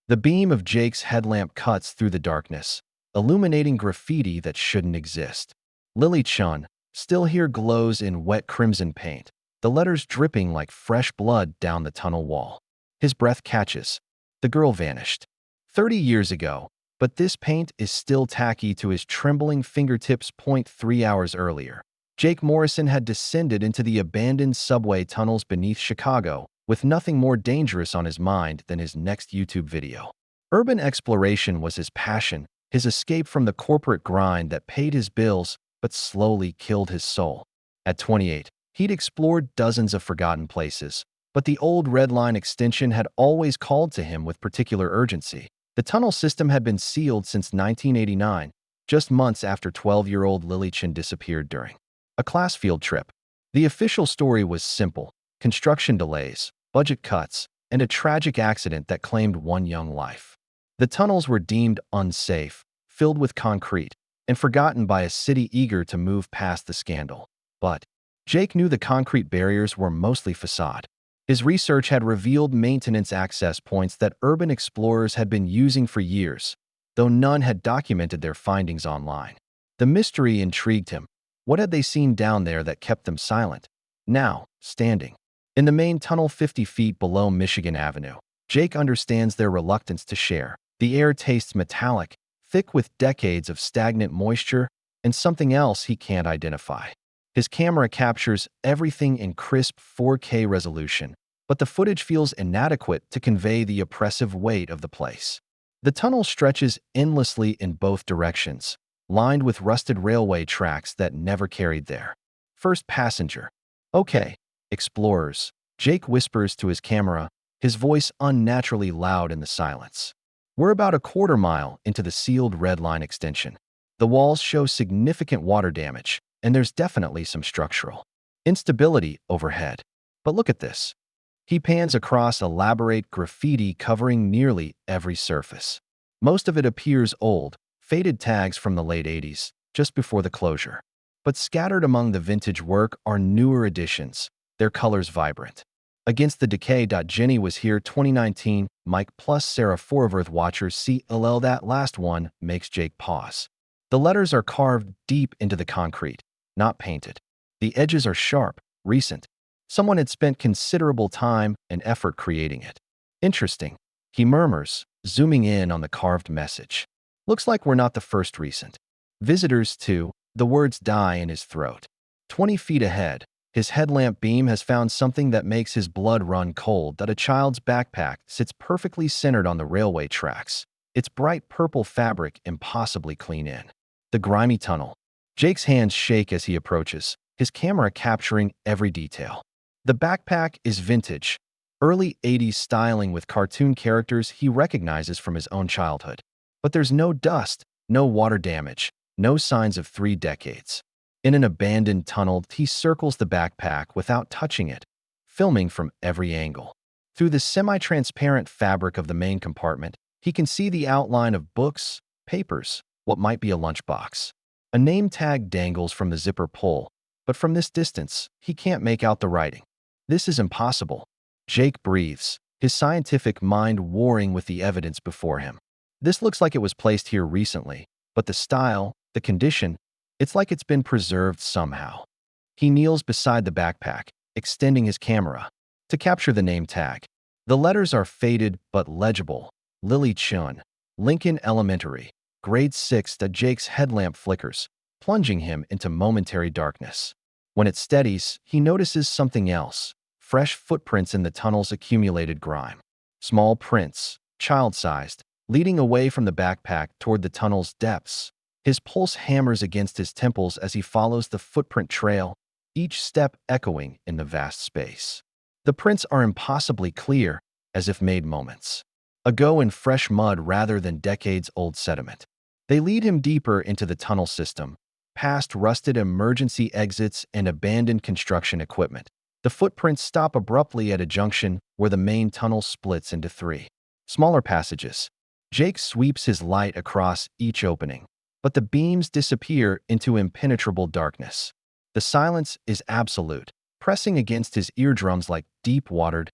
The beam of Jake's headlamp cuts through the darkness, illuminating graffiti that shouldn't exist. Lily Chun, still here, glows in wet crimson paint, the letters dripping like fresh blood down the tunnel wall. His breath catches. The girl vanished 30 years ago, but this paint is still tacky to his trembling fingertips. 3 hours earlier, Jake Morrison had descended into the abandoned subway tunnels beneath Chicago, with nothing more dangerous on his mind than his next YouTube video. Urban exploration was his passion, his escape from the corporate grind that paid his bills but slowly killed his soul. At 28, he'd explored dozens of forgotten places, but the old Red Line extension had always called to him with particular urgency. The tunnel system had been sealed since 1989, just months after 12-year-old Lily Chun disappeared during a class field trip. The official story was simple: construction delays, budget cuts, and a tragic accident that claimed one young life. The tunnels were deemed unsafe, filled with concrete, and forgotten by a city eager to move past the scandal. But Jake knew the concrete barriers were mostly facade. His research had revealed maintenance access points that urban explorers had been using for years, though none had documented their findings online. The mystery intrigued him. What had they seen down there that kept them silent? Now, standing in the main tunnel 50 feet below Michigan Avenue, Jake understands their reluctance to share. The air tastes metallic, thick with decades of stagnant moisture, and something else he can't identify. His camera captures everything in crisp 4K resolution, but the footage feels inadequate to convey the oppressive weight of the place. The tunnel stretches endlessly in both directions, lined with rusted railway tracks that never carried there. First passenger. Okay, explorers, Jake whispers to his camera, his voice unnaturally loud in the silence. We're about a quarter mile into the sealed Red Line extension. The walls show significant water damage, and there's definitely some structural instability overhead. But look at this. He pans across elaborate graffiti covering nearly every surface. Most of it appears old, faded tags from the late 80s, just before the closure. But scattered among the vintage work are newer additions, their colors vibrant. Against the decay. Jenny was here 2019, Mike plus Sarah Forworth watchers CLL. That last one makes Jake pause. The letters are carved deep into the concrete, not painted. The edges are sharp, recent. Someone had spent considerable time and effort creating it. Interesting, he murmurs, zooming in on the carved message. Looks like we're not the first recent visitors to. The words die in his throat. 20 feet ahead, his headlamp beam has found something that makes his blood run cold. That a child's backpack sits perfectly centered on the railway tracks, its bright purple fabric impossibly clean in the grimy tunnel. Jake's hands shake as he approaches, his camera capturing every detail. The backpack is vintage, early 80s styling with cartoon characters he recognizes from his own childhood. But there's no dust, no water damage, no signs of 3 decades. In an abandoned tunnel, he circles the backpack without touching it, filming from every angle. Through the semi-transparent fabric of the main compartment, he can see the outline of books, papers, what might be a lunchbox. A name tag dangles from the zipper pull, but from this distance, he can't make out the writing. This is impossible. Jake breathes, his scientific mind warring with the evidence before him. This looks like it was placed here recently, but the style, the condition, it's like it's been preserved somehow. He kneels beside the backpack, extending his camera to capture the name tag. The letters are faded but legible. Lily Chun, Lincoln Elementary, grade 6. Jake's headlamp flickers, plunging him into momentary darkness. When it steadies, he notices something else: fresh footprints in the tunnel's accumulated grime. Small prints, child-sized, leading away from the backpack toward the tunnel's depths. His pulse hammers against his temples as he follows the footprint trail, each step echoing in the vast space. The prints are impossibly clear, as if made moments ago in fresh mud rather than decades-old sediment. They lead him deeper into the tunnel system, past rusted emergency exits and abandoned construction equipment. The footprints stop abruptly at a junction where the main tunnel splits into 3 smaller passages. Jake sweeps his light across each opening, but the beams disappear into impenetrable darkness. The silence is absolute, pressing against his eardrums like deep-watered.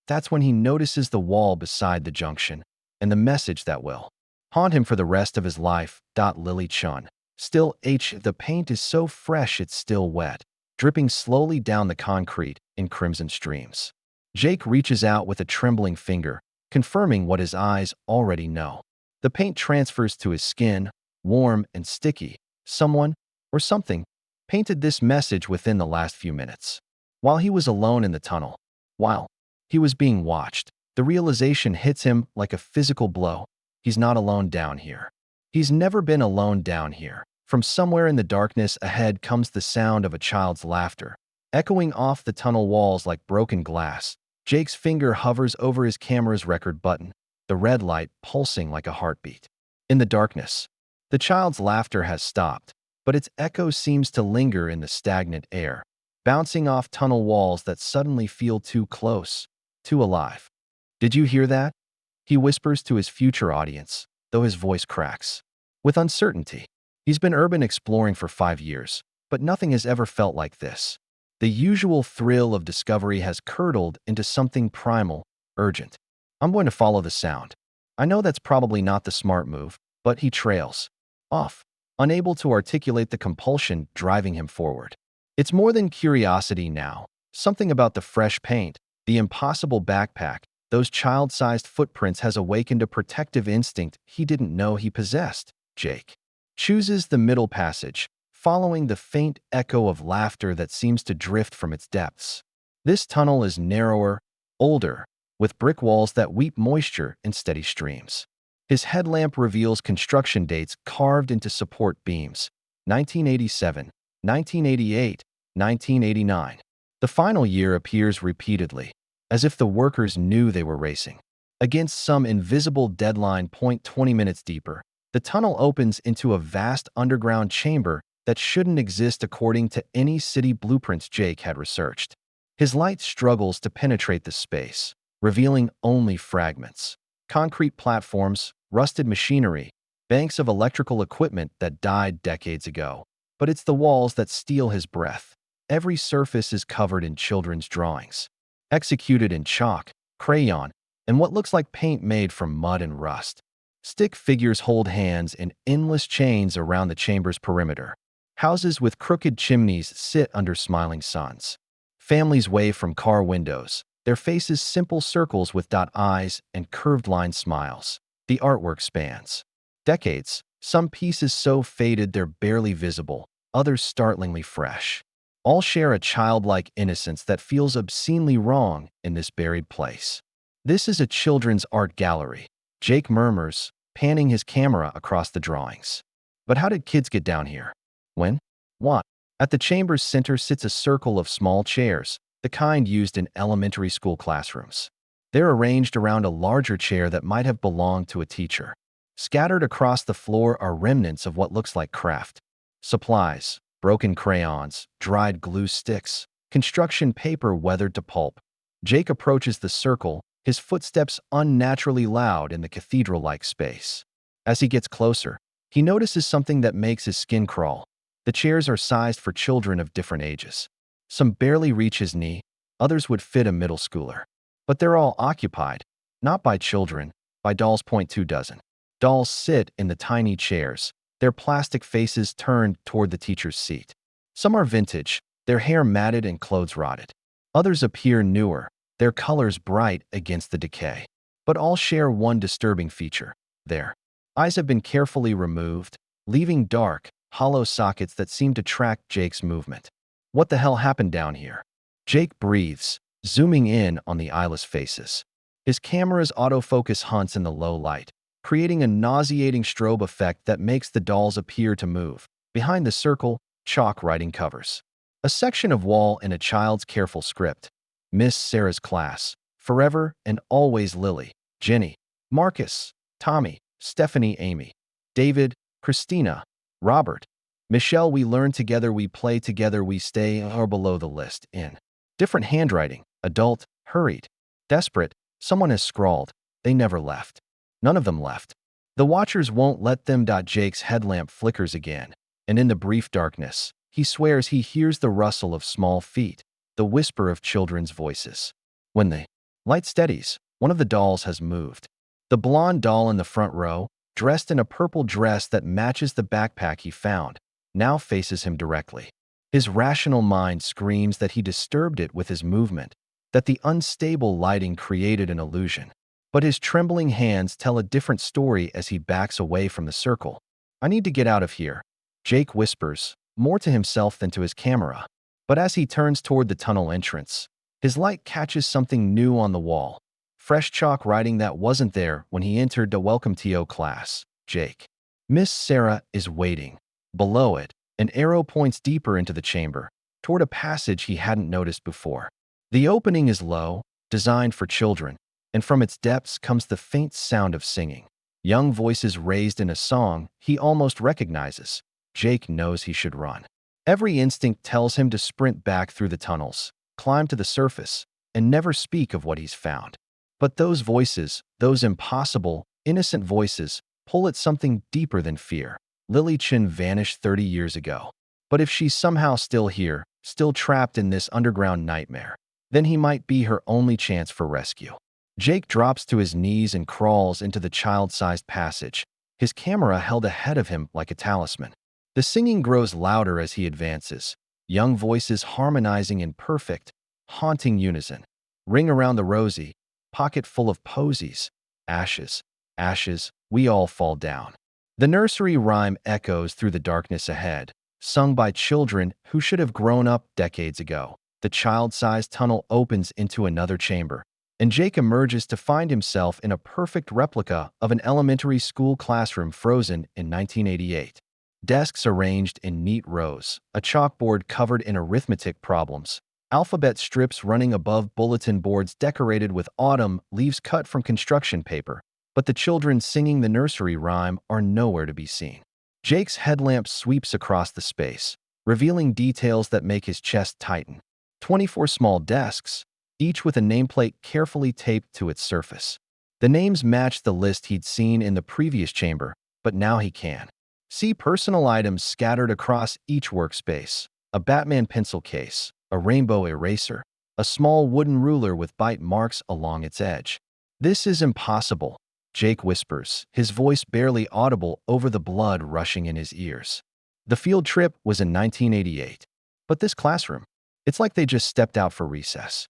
That's when he notices the wall beside the junction. and the message that will haunt him for the rest of his life. Lily Chun. Still the paint is so fresh it's still wet, dripping slowly down the concrete in crimson streams. Jake reaches out with a trembling finger, confirming what his eyes already know. The paint transfers to his skin, warm and sticky. Someone, or something, painted this message within the last few minutes. While he was alone in the tunnel, while he was being watched, the realization hits him like a physical blow. He's not alone down here. He's never been alone down here. From somewhere in the darkness ahead comes the sound of a child's laughter, echoing off the tunnel walls like broken glass. Jake's finger hovers over his camera's record button, the red light pulsing like a heartbeat. In the darkness, the child's laughter has stopped, but its echo seems to linger in the stagnant air, bouncing off tunnel walls that suddenly feel too close, too alive. "Did you hear that?" he whispers to his future audience, though his voice cracks with uncertainty. He's been urban exploring for 5 years, but nothing has ever felt like this. The usual thrill of discovery has curdled into something primal, urgent. "I'm going to follow the sound." I know that's probably not the smart move, but he trails off, unable to articulate the compulsion driving him forward. It's more than curiosity now. Something about the fresh paint, the impossible backpack, those child-sized footprints has awakened a protective instinct he didn't know he possessed. Jake chooses the middle passage, following the faint echo of laughter that seems to drift from its depths. This tunnel is narrower, older, with brick walls that weep moisture in steady streams. His headlamp reveals construction dates carved into support beams: 1987, 1988, 1989. The final year appears repeatedly, as if the workers knew they were racing against some invisible deadline. 20 minutes deeper, the tunnel opens into a vast underground chamber that shouldn't exist according to any city blueprints Jake had researched. His light struggles to penetrate the space, revealing only fragments: concrete platforms, rusted machinery, banks of electrical equipment that died decades ago. But it's the walls that steal his breath. Every surface is covered in children's drawings, executed in chalk, crayon, and what looks like paint made from mud and rust. Stick figures hold hands in endless chains around the chamber's perimeter. Houses with crooked chimneys sit under smiling suns. Families wave from car windows, their faces simple circles with eyes and curved-line smiles. The artwork spans decades, some pieces so faded they're barely visible, others startlingly fresh. All share a childlike innocence that feels obscenely wrong in this buried place. "This is a children's art gallery," Jake murmurs, panning his camera across the drawings. But how did kids get down here? When? What? At the chamber's center sits a circle of small chairs, the kind used in elementary school classrooms. They're arranged around a larger chair that might have belonged to a teacher. Scattered across the floor are remnants of what looks like craft supplies: broken crayons, dried glue sticks, construction paper weathered to pulp. Jake approaches the circle, his footsteps unnaturally loud in the cathedral-like space. As he gets closer, he notices something that makes his skin crawl. The chairs are sized for children of different ages. Some barely reach his knee, others would fit a middle schooler. But they're all occupied, not by children, by dolls. 2 dozen. Dolls sit in the tiny chairs, their plastic faces turned toward the teacher's seat. Some are vintage, their hair matted and clothes rotted. Others appear newer, their colors bright against the decay. But all share one disturbing feature: their eyes have been carefully removed, leaving dark, hollow sockets that seem to track Jake's movement. What the hell happened down here? Jake breathes, zooming in on the eyeless faces. His camera's autofocus hunts in the low light, creating a nauseating strobe effect that makes the dolls appear to move. Behind the circle, chalk writing covers a section of wall in a child's careful script: Miss Sarah's class, forever and always Lily, Jenny, Marcus, Tommy, Stephanie, Amy, David, Christina, Robert, Michelle. We learn together, we play together, we stay. Or below the list, in different handwriting: adult, hurried, desperate. Someone has scrawled, "They never left." None of them left. The watchers won't let them. Jake's headlamp flickers again, and in the brief darkness, he swears he hears the rustle of small feet, the whisper of children's voices. When the light steadies, one of the dolls has moved. The blonde doll in the front row, dressed in a purple dress that matches the backpack he found, now faces him directly. His rational mind screams that he disturbed it with his movement, that the unstable lighting created an illusion. But his trembling hands tell a different story as he backs away from the circle. "I need to get out of here," Jake whispers, more to himself than to his camera. But as he turns toward the tunnel entrance, his light catches something new on the wall. Fresh chalk writing that wasn't there when he entered the Welcome to class. Jake. Miss Sarah is waiting. Below it, an arrow points deeper into the chamber, toward a passage he hadn't noticed before. The opening is low, designed for children, and from its depths comes the faint sound of singing. Young voices raised in a song he almost recognizes. Jake knows he should run. Every instinct tells him to sprint back through the tunnels, climb to the surface, and never speak of what he's found. But those voices, those impossible, innocent voices, pull at something deeper than fear. Lily Chen vanished 30 years ago. But if she's somehow still here, still trapped in this underground nightmare, then he might be her only chance for rescue. Jake drops to his knees and crawls into the child-sized passage, his camera held ahead of him like a talisman. The singing grows louder as he advances, young voices harmonizing in perfect, haunting unison. Ring around the rosy, pocket full of posies, ashes, ashes, we all fall down. The nursery rhyme echoes through the darkness ahead, sung by children who should have grown up decades ago. The child-sized tunnel opens into another chamber, and Jake emerges to find himself in a perfect replica of an elementary school classroom frozen in 1988. Desks arranged in neat rows, a chalkboard covered in arithmetic problems, alphabet strips running above bulletin boards decorated with autumn leaves cut from construction paper, but the children singing the nursery rhyme are nowhere to be seen. Jake's headlamp sweeps across the space, revealing details that make his chest tighten. 24 small desks, each with a nameplate carefully taped to its surface. The names match the list he'd seen in the previous chamber, but now he can see personal items scattered across each workspace: a Batman pencil case, a rainbow eraser, a small wooden ruler with bite marks along its edge. "This is impossible," Jake whispers, his voice barely audible over the blood rushing in his ears. The field trip was in 1988, but this classroom, it's like they just stepped out for recess.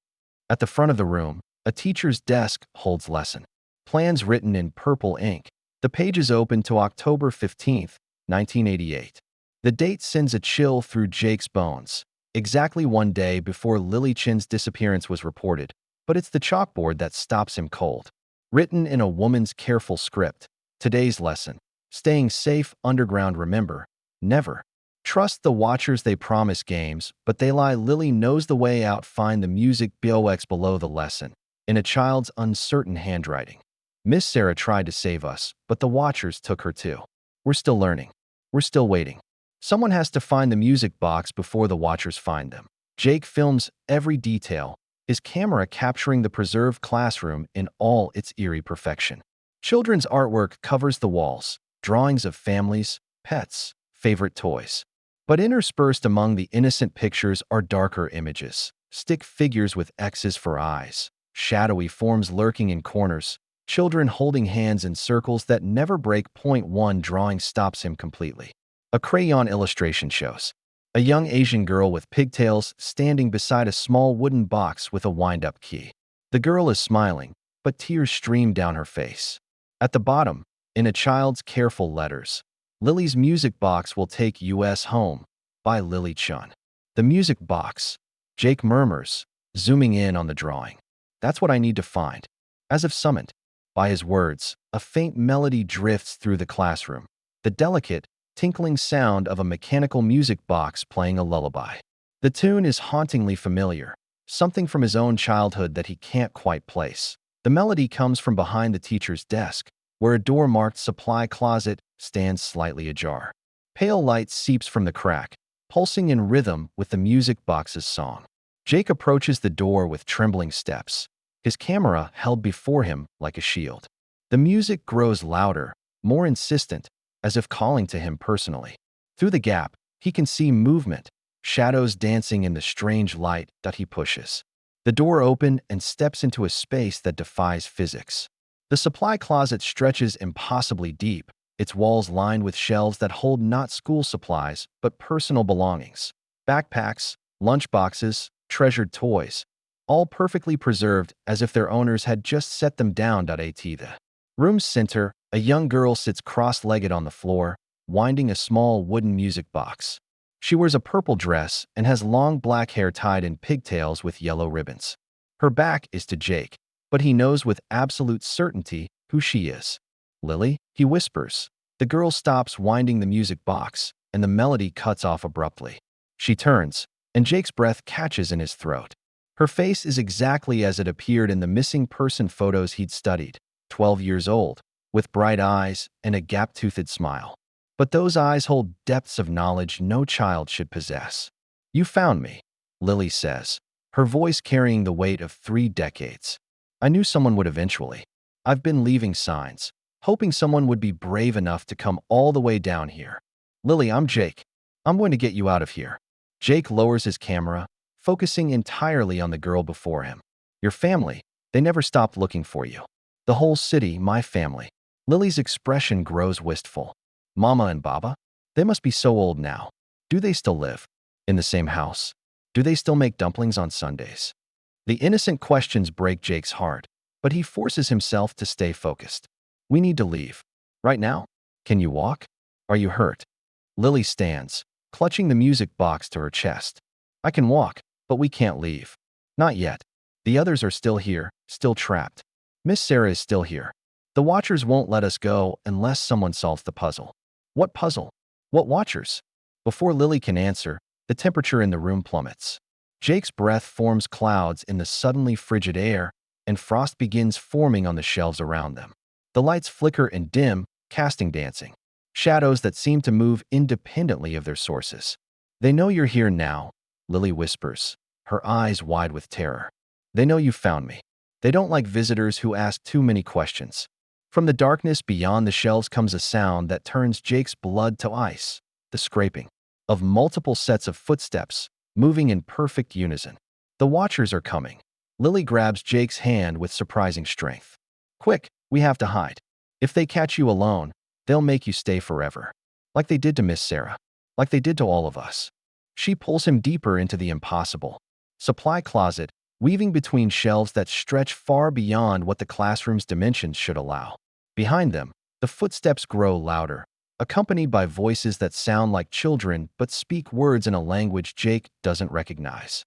At the front of the room, a teacher's desk holds lesson plans written in purple ink. The pages open to October 15th, 1988. The date sends a chill through Jake's bones, exactly one day before Lily Chen's disappearance was reported, but it's the chalkboard that stops him cold. Written in a woman's careful script, today's lesson: staying safe underground, remember, never trust the watchers. They promise games, but they lie. Lily knows the way out. Find the music box below the lesson, in a child's uncertain handwriting. "Miss Sarah tried to save us, but the watchers took her too. We're still learning. We're still waiting. Someone has to find the music box before the watchers find them." Jake films every detail, his camera capturing the preserved classroom in all its eerie perfection. Children's artwork covers the walls, drawings of families, pets, favorite toys. But interspersed among the innocent pictures are darker images: stick figures with X's for eyes, shadowy forms lurking in corners, children holding hands in circles that never break. One drawing stops him completely. A crayon illustration shows a young Asian girl with pigtails standing beside a small wooden box with a wind-up key. The girl is smiling, but tears stream down her face. At the bottom, in a child's careful letters, "Lily's music box will take us home," by Lily Chen. "The music box," Jake murmurs, zooming in on the drawing. "That's what I need to find." As if summoned by his words, a faint melody drifts through the classroom, the delicate, tinkling sound of a mechanical music box playing a lullaby. The tune is hauntingly familiar, something from his own childhood that he can't quite place. The melody comes from behind the teacher's desk, where a door marked "Supply Closet" stands slightly ajar. Pale light seeps from the crack, pulsing in rhythm with the music box's song. Jake approaches the door with trembling steps, his camera held before him like a shield. The music grows louder, more insistent, as if calling to him personally. Through the gap, he can see movement, shadows dancing in the strange light that he pushes. The door opens and steps into a space that defies physics. The supply closet stretches impossibly deep, its walls lined with shelves that hold not school supplies, but personal belongings. Backpacks, lunchboxes, treasured toys, all perfectly preserved as if their owners had just set them down. At the room's center, a young girl sits cross-legged on the floor, winding a small wooden music box. She wears a purple dress and has long black hair tied in pigtails with yellow ribbons. Her back is to Jake, but he knows with absolute certainty who she is. Lily, he whispers. The girl stops winding the music box, and the melody cuts off abruptly. She turns, and Jake's breath catches in his throat. Her face is exactly as it appeared in the missing person photos he'd studied, 12 years old, with bright eyes and a gap-toothed smile. But those eyes hold depths of knowledge no child should possess. "You found me," Lily says, her voice carrying the weight of 3 decades. "I knew someone would eventually. I've been leaving signs, hoping someone would be brave enough to come all the way down here. Lily, I'm Jake. I'm going to get you out of here." Jake lowers his camera, focusing entirely on the girl before him. "Your family, they never stopped looking for you. The whole city, my family." Lily's expression grows wistful. "Mama and Baba? They must be so old now. Do they still live? In the same house? Do they still make dumplings on Sundays?" The innocent questions break Jake's heart, but he forces himself to stay focused. "We need to leave. Right now? Can you walk? Are you hurt?" Lily stands, clutching the music box to her chest. "I can walk, but we can't leave. Not yet. The others are still here, still trapped. Miss Sarah is still here. The Watchers won't let us go unless someone solves the puzzle." "What puzzle? What Watchers?" Before Lily can answer, the temperature in the room plummets. Jake's breath forms clouds in the suddenly frigid air, and frost begins forming on the shelves around them. The lights flicker and dim, casting dancing shadows that seem to move independently of their sources. "They know you're here now," Lily whispers, her eyes wide with terror. "They know you found me. They don't like visitors who ask too many questions." From the darkness beyond the shelves comes a sound that turns Jake's blood to ice, the scraping of multiple sets of footsteps, moving in perfect unison. "The Watchers are coming." Lily grabs Jake's hand with surprising strength. "Quick, we have to hide. If they catch you alone, they'll make you stay forever. Like they did to Miss Sarah. Like they did to all of us." She pulls him deeper into the impossible supply closet, weaving between shelves that stretch far beyond what the classroom's dimensions should allow. Behind them, the footsteps grow louder, accompanied by voices that sound like children but speak words in a language Jake doesn't recognize.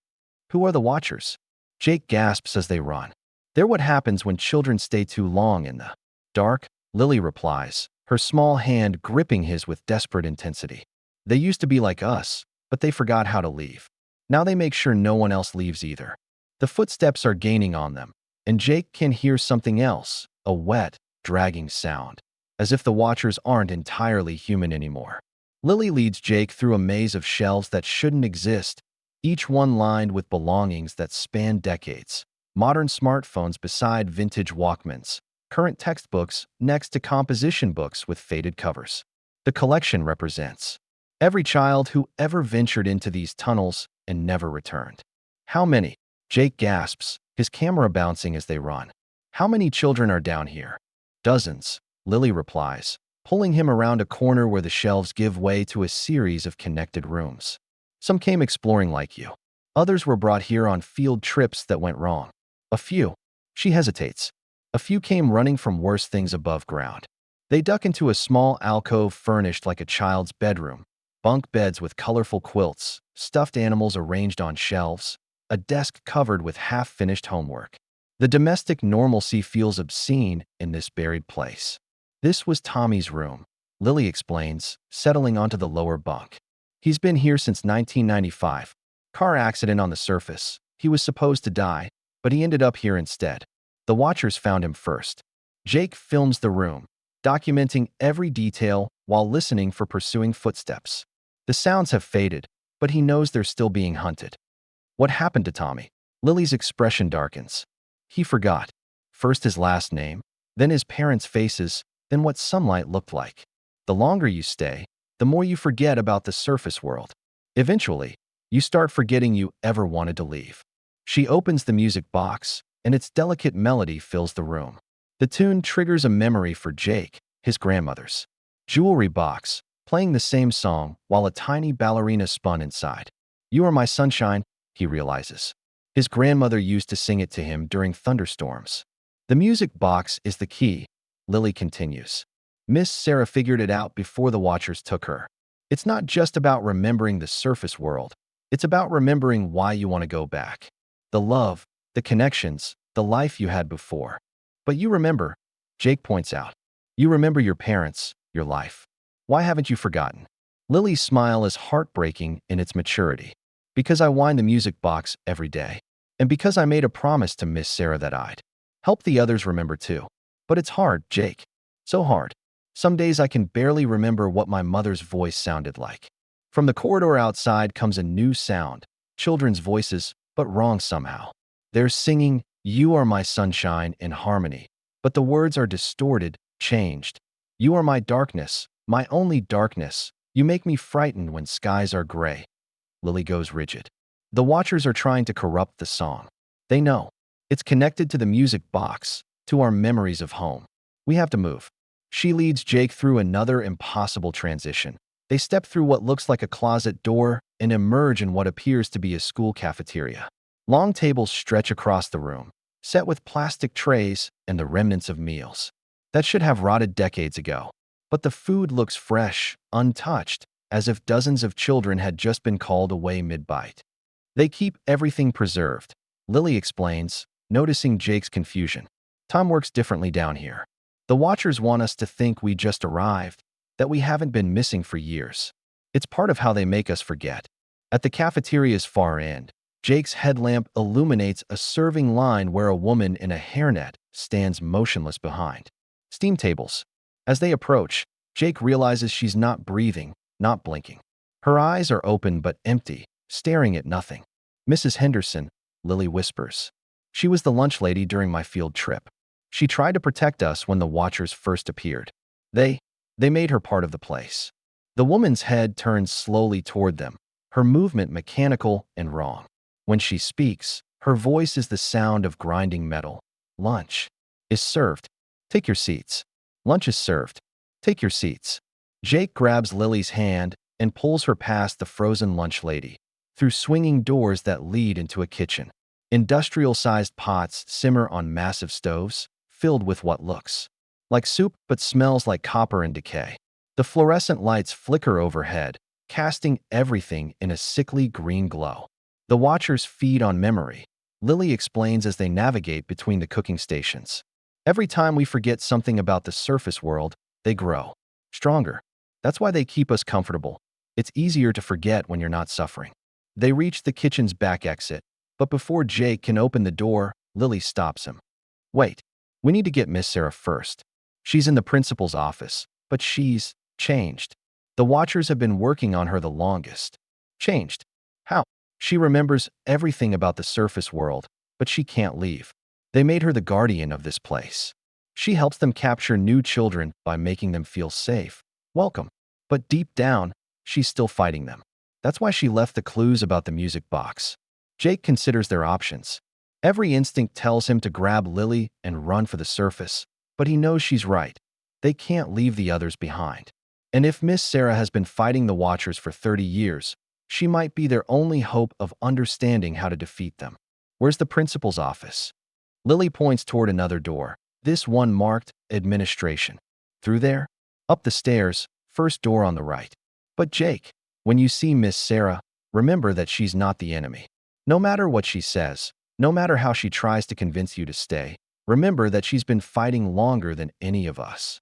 "Who are the Watchers?" Jake gasps as they run. "They're what happens when children stay too long in the dark," Lily replies, her small hand gripping his with desperate intensity. "They used to be like us, but they forgot how to leave. Now they make sure no one else leaves either." The footsteps are gaining on them, and Jake can hear something else, a wet, dragging sound, as if the Watchers aren't entirely human anymore. Lily leads Jake through a maze of shelves that shouldn't exist, each one lined with belongings that span decades. Modern smartphones beside vintage Walkmans, current textbooks next to composition books with faded covers. The collection represents every child who ever ventured into these tunnels and never returned. "How many?" Jake gasps, his camera bouncing as they run. "How many children are down here?" "Dozens," Lily replies, pulling him around a corner where the shelves give way to a series of connected rooms. "Some came exploring like you. Others were brought here on field trips that went wrong. A few," she hesitates, "a few came running from worse things above ground. They duck into a small alcove furnished like a child's bedroom, bunk beds with colorful quilts, stuffed animals arranged on shelves, a desk covered with half-finished homework. The domestic normalcy feels obscene in this buried place." "This was Tommy's room," Lily explains, settling onto the lower bunk. "He's been here since 1995. Car accident on the surface. He was supposed to die, but he ended up here instead. The Watchers found him first." Jake films the room, documenting every detail while listening for pursuing footsteps. The sounds have faded, but he knows they're still being hunted. "What happened to Tommy?" Lily's expression darkens. "He forgot. First his last name, then his parents' faces, then what sunlight looked like. The longer you stay, the more you forget about the surface world. Eventually, you start forgetting you ever wanted to leave." She opens the music box, and its delicate melody fills the room. The tune triggers a memory for Jake, his grandmother's jewelry box, playing the same song while a tiny ballerina spun inside. You are my sunshine, he realizes. His grandmother used to sing it to him during thunderstorms. The music box is the key, Lily continues. Miss Sarah figured it out before the Watchers took her. It's not just about remembering the surface world. It's about remembering why you want to go back. The love, the connections, the life you had before. But you remember, Jake points out. You remember your parents, your life. Why haven't you forgotten? Lily's smile is heartbreaking in its maturity. Because I wind the music box every day. And because I made a promise to Miss Sarah that I'd help the others remember too. But it's hard, Jake. So hard. Some days I can barely remember what my mother's voice sounded like. From the corridor outside comes a new sound. Children's voices, but wrong somehow. They're singing, "You are my sunshine" in harmony. But the words are distorted, changed. You are my darkness, my only darkness. You make me frightened when skies are gray. Lily goes rigid. The Watchers are trying to corrupt the song. They know. It's connected to the music box, to our memories of home. We have to move. She leads Jake through another impossible transition. They step through what looks like a closet door and emerge in what appears to be a school cafeteria. Long tables stretch across the room, set with plastic trays and the remnants of meals that should have rotted decades ago. But the food looks fresh, untouched, as if dozens of children had just been called away mid-bite. They keep everything preserved, Lily explains, noticing Jake's confusion. Time works differently down here. The Watchers want us to think we just arrived, that we haven't been missing for years. It's part of how they make us forget. At the cafeteria's far end, Jake's headlamp illuminates a serving line where a woman in a hairnet stands motionless behind steam tables. As they approach, Jake realizes she's not breathing, not blinking. Her eyes are open but empty, staring at nothing. Mrs. Henderson, Lily whispers. She was the lunch lady during my field trip. She tried to protect us when the Watchers first appeared. They made her part of the place. The woman's head turns slowly toward them, her movement mechanical and wrong. When she speaks, her voice is the sound of grinding metal. Lunch is served. Take your seats. Lunch is served. Take your seats. Jake grabs Lily's hand and pulls her past the frozen lunch lady, through swinging doors that lead into a kitchen. Industrial-sized pots simmer on massive stoves, filled with what looks like soup but smells like copper and decay. The fluorescent lights flicker overhead, casting everything in a sickly green glow. The Watchers feed on memory, Lily explains as they navigate between the cooking stations. Every time we forget something about the surface world, they grow stronger. That's why they keep us comfortable. It's easier to forget when you're not suffering. They reach the kitchen's back exit, but before Jake can open the door, Lily stops him. Wait, we need to get Miss Sarah first. She's in the principal's office, but she's changed. The Watchers have been working on her the longest. Changed? How? She remembers everything about the surface world, but she can't leave. They made her the guardian of this place. She helps them capture new children by making them feel safe, welcome. But deep down, she's still fighting them. That's why she left the clues about the music box. Jake considers their options. Every instinct tells him to grab Lily and run for the surface, but he knows she's right. They can't leave the others behind. And if Miss Sarah has been fighting the Watchers for 30 years, she might be their only hope of understanding how to defeat them. Where's the principal's office? Lily points toward another door, this one marked Administration. Through there? Up the stairs, first door on the right. But Jake, when you see Miss Sarah, remember that she's not the enemy. No matter what she says, no matter how she tries to convince you to stay, remember that she's been fighting longer than any of us.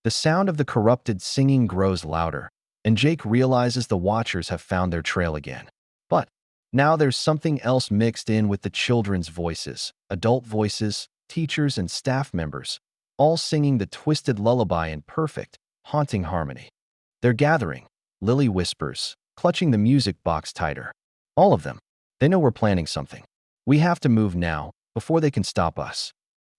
The sound of the corrupted singing grows louder, and Jake realizes the Watchers have found their trail again. But now there's something else mixed in with the children's voices, adult voices, teachers and staff members, all singing the twisted lullaby in perfect, haunting harmony. They're gathering, Lily whispers, clutching the music box tighter. All of them. They know we're planning something. We have to move now, before they can stop us.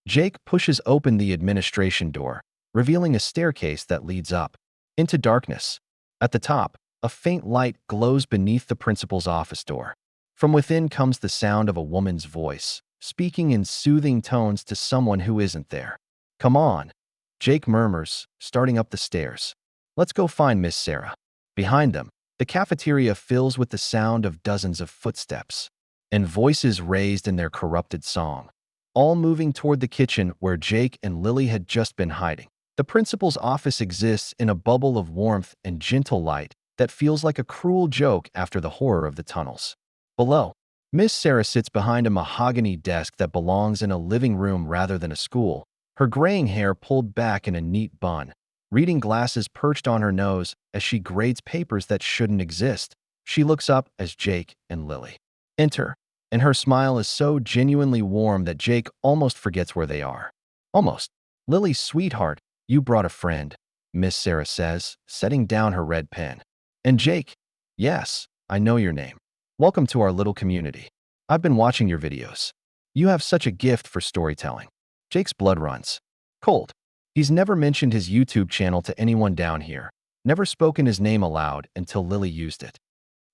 Jake pushes open the administration door, revealing a staircase that leads up into darkness. At the top, a faint light glows beneath the principal's office door. From within comes the sound of a woman's voice, speaking in soothing tones to someone who isn't there. Come on, Jake murmurs, starting up the stairs. Let's go find Miss Sarah. Behind them, the cafeteria fills with the sound of dozens of footsteps and voices raised in their corrupted song, all moving toward the kitchen where Jake and Lily had just been hiding. The principal's office exists in a bubble of warmth and gentle light that feels like a cruel joke after the horror of the tunnels. Below, Miss Sarah sits behind a mahogany desk that belongs in a living room rather than a school, her graying hair pulled back in a neat bun, reading glasses perched on her nose as she grades papers that shouldn't exist. She looks up as Jake and Lily enter, and her smile is so genuinely warm that Jake almost forgets where they are. Almost. Lily's sweetheart, you brought a friend, Miss Sarah says, setting down her red pen. And Jake, yes, I know your name. Welcome to our little community. I've been watching your videos. You have such a gift for storytelling. Jake's blood runs cold. He's never mentioned his YouTube channel to anyone down here, never spoken his name aloud until Lily used it.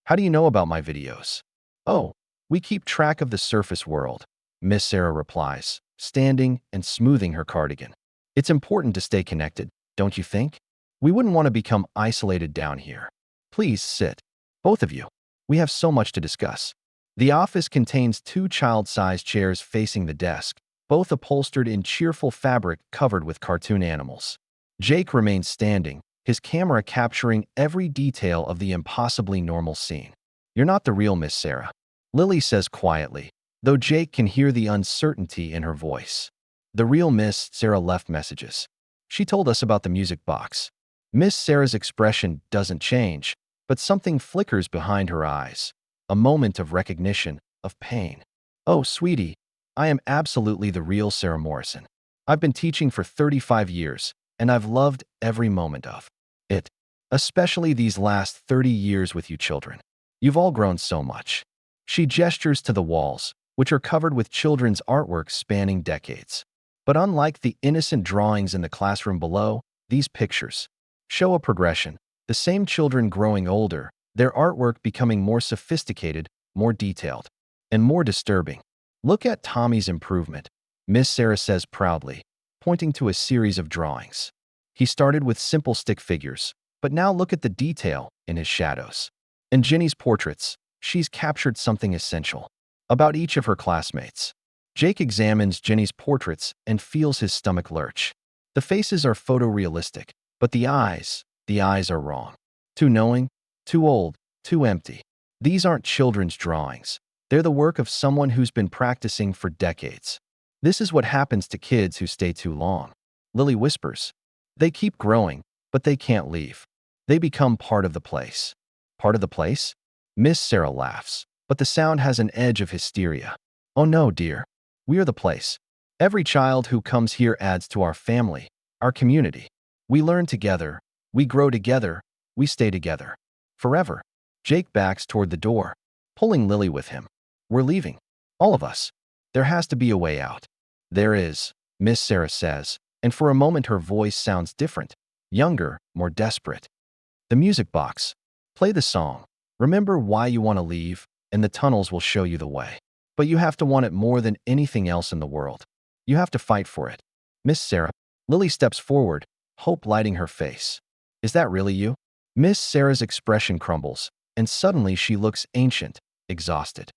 How do you know about my videos? Oh, we keep track of the surface world, Miss Sarah replies, standing and smoothing her cardigan. It's important to stay connected, don't you think? We wouldn't want to become isolated down here. Please sit. Both of you. We have so much to discuss. The office contains two child-sized chairs facing the desk, both upholstered in cheerful fabric covered with cartoon animals. Jake remains standing, his camera capturing every detail of the impossibly normal scene. You're not the real Miss Sarah, Lily says quietly, though Jake can hear the uncertainty in her voice. The real Miss Sarah left messages. She told us about the music box. Miss Sarah's expression doesn't change, but something flickers behind her eyes. A moment of recognition, of pain. Oh, sweetie, I am absolutely the real Sarah Morrison. I've been teaching for 35 years, and I've loved every moment of it, especially these last 30 years with you children. You've all grown so much. She gestures to the walls, which are covered with children's artwork spanning decades. But unlike the innocent drawings in the classroom below, these pictures show a progression, the same children growing older, their artwork becoming more sophisticated, more detailed, and more disturbing. Look at Tommy's improvement, Miss Sarah says proudly, pointing to a series of drawings. He started with simple stick figures, but now look at the detail in his shadows. In Jenny's portraits, she's captured something essential about each of her classmates. Jake examines Jenny's portraits and feels his stomach lurch. The faces are photorealistic, but the eyes are wrong. Too knowing, too old, too empty. These aren't children's drawings. They're the work of someone who's been practicing for decades. This is what happens to kids who stay too long. Lily whispers. They keep growing, but they can't leave. They become part of the place. Part of the place? Miss Sarah laughs, but the sound has an edge of hysteria. Oh no, dear. We are the place. Every child who comes here adds to our family, our community. We learn together, we grow together, we stay together. Forever. Jake backs toward the door, pulling Lily with him. We're leaving. All of us. There has to be a way out. There is, Miss Sarah says, and for a moment her voice sounds different, younger, more desperate. The music box. Play the song. Remember why you want to leave, and the tunnels will show you the way. But you have to want it more than anything else in the world. You have to fight for it. Miss Sarah. Lily steps forward, hope lighting her face. Is that really you? Miss Sarah's expression crumbles, and suddenly she looks ancient, exhausted.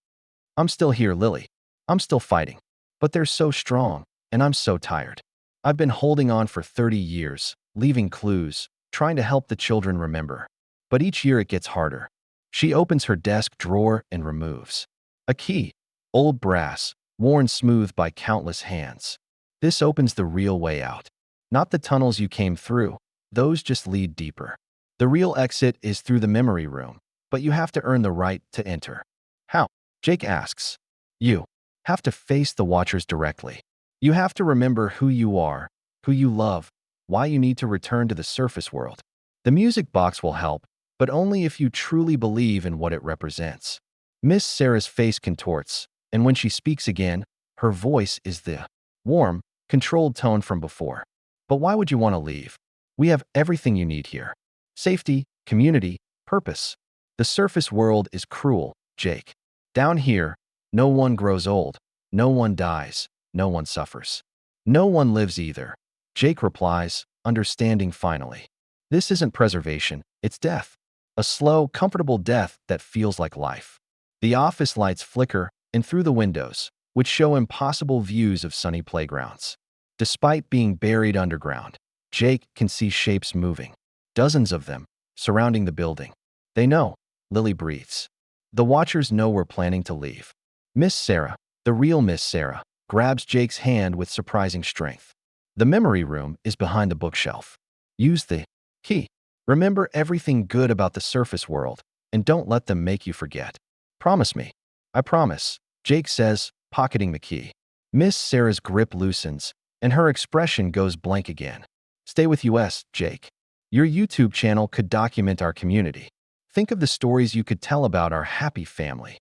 I'm still here, Lily. I'm still fighting. But they're so strong, and I'm so tired. I've been holding on for 30 years, leaving clues, trying to help the children remember. But each year it gets harder. She opens her desk drawer and removes a key, old brass, worn smooth by countless hands. This opens the real way out. Not the tunnels you came through, those just lead deeper. The real exit is through the memory room, but you have to earn the right to enter. How? Jake asks. You have to face the watchers directly. You have to remember who you are, who you love, why you need to return to the surface world. The music box will help, but only if you truly believe in what it represents. Miss Sarah's face contorts, and when she speaks again, her voice is the warm, controlled tone from before. But why would you want to leave? We have everything you need here. Safety, community, purpose. The surface world is cruel, Jake. Down here, no one grows old, no one dies, no one suffers. No one lives either. Jake replies, understanding finally. This isn't preservation, it's death. A slow, comfortable death that feels like life. The office lights flicker in through the windows, which show impossible views of sunny playgrounds. Despite being buried underground, Jake can see shapes moving, dozens of them, surrounding the building. They know, Lily breathes. The watchers know we're planning to leave. Miss Sarah, the real Miss Sarah, grabs Jake's hand with surprising strength. The memory room is behind the bookshelf. Use the key. Remember everything good about the surface world, and don't let them make you forget. Promise me. I promise, Jake says, pocketing the key. Miss Sarah's grip loosens, and her expression goes blank again. Stay with us, Jake. Your YouTube channel could document our community. Think of the stories you could tell about our happy family.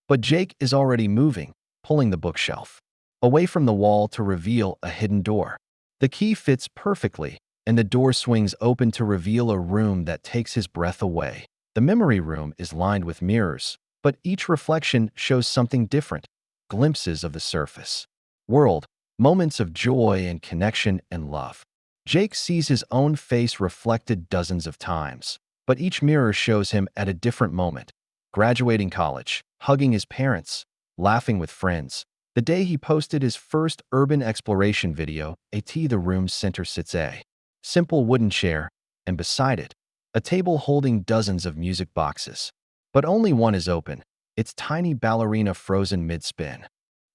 But Jake is already moving, pulling the bookshelf away from the wall to reveal a hidden door. The key fits perfectly, and the door swings open to reveal a room that takes his breath away. The memory room is lined with mirrors, but each reflection shows something different. Glimpses of the surface world, moments of joy and connection and love. Jake sees his own face reflected dozens of times, but each mirror shows him at a different moment. Graduating college, hugging his parents, laughing with friends. The day he posted his first urban exploration video, the room's center sits a simple wooden chair, and beside it, a table holding dozens of music boxes. But only one is open, its tiny ballerina frozen mid-spin.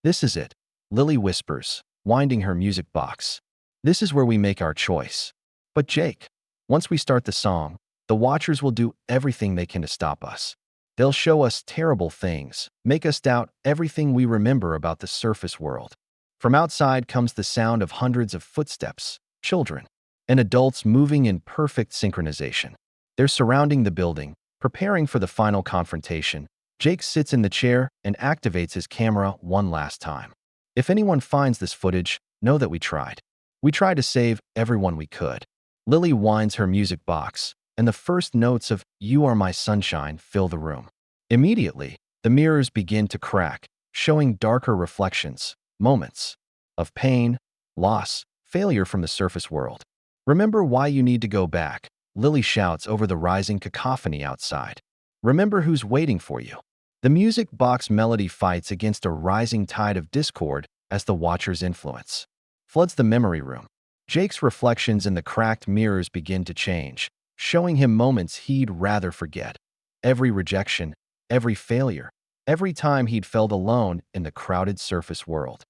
This is it, Lily whispers, winding her music box. This is where we make our choice. But Jake, once we start the song, the watchers will do everything they can to stop us. They'll show us terrible things, make us doubt everything we remember about the surface world. From outside comes the sound of hundreds of footsteps, children, and adults moving in perfect synchronization. They're surrounding the building, preparing for the final confrontation. Jake sits in the chair and activates his camera one last time. If anyone finds this footage, know that we tried. We tried to save everyone we could. Lily winds her music box, and the first notes of "You Are My Sunshine" fill the room. Immediately, the mirrors begin to crack, showing darker reflections, moments of pain, loss, failure from the surface world. Remember why you need to go back, Lily shouts over the rising cacophony outside. Remember who's waiting for you. The music box melody fights against a rising tide of discord as the watcher's influence floods the memory room. Jake's reflections in the cracked mirrors begin to change, showing him moments he'd rather forget. Every rejection, every failure, every time he'd felt alone in the crowded surface world.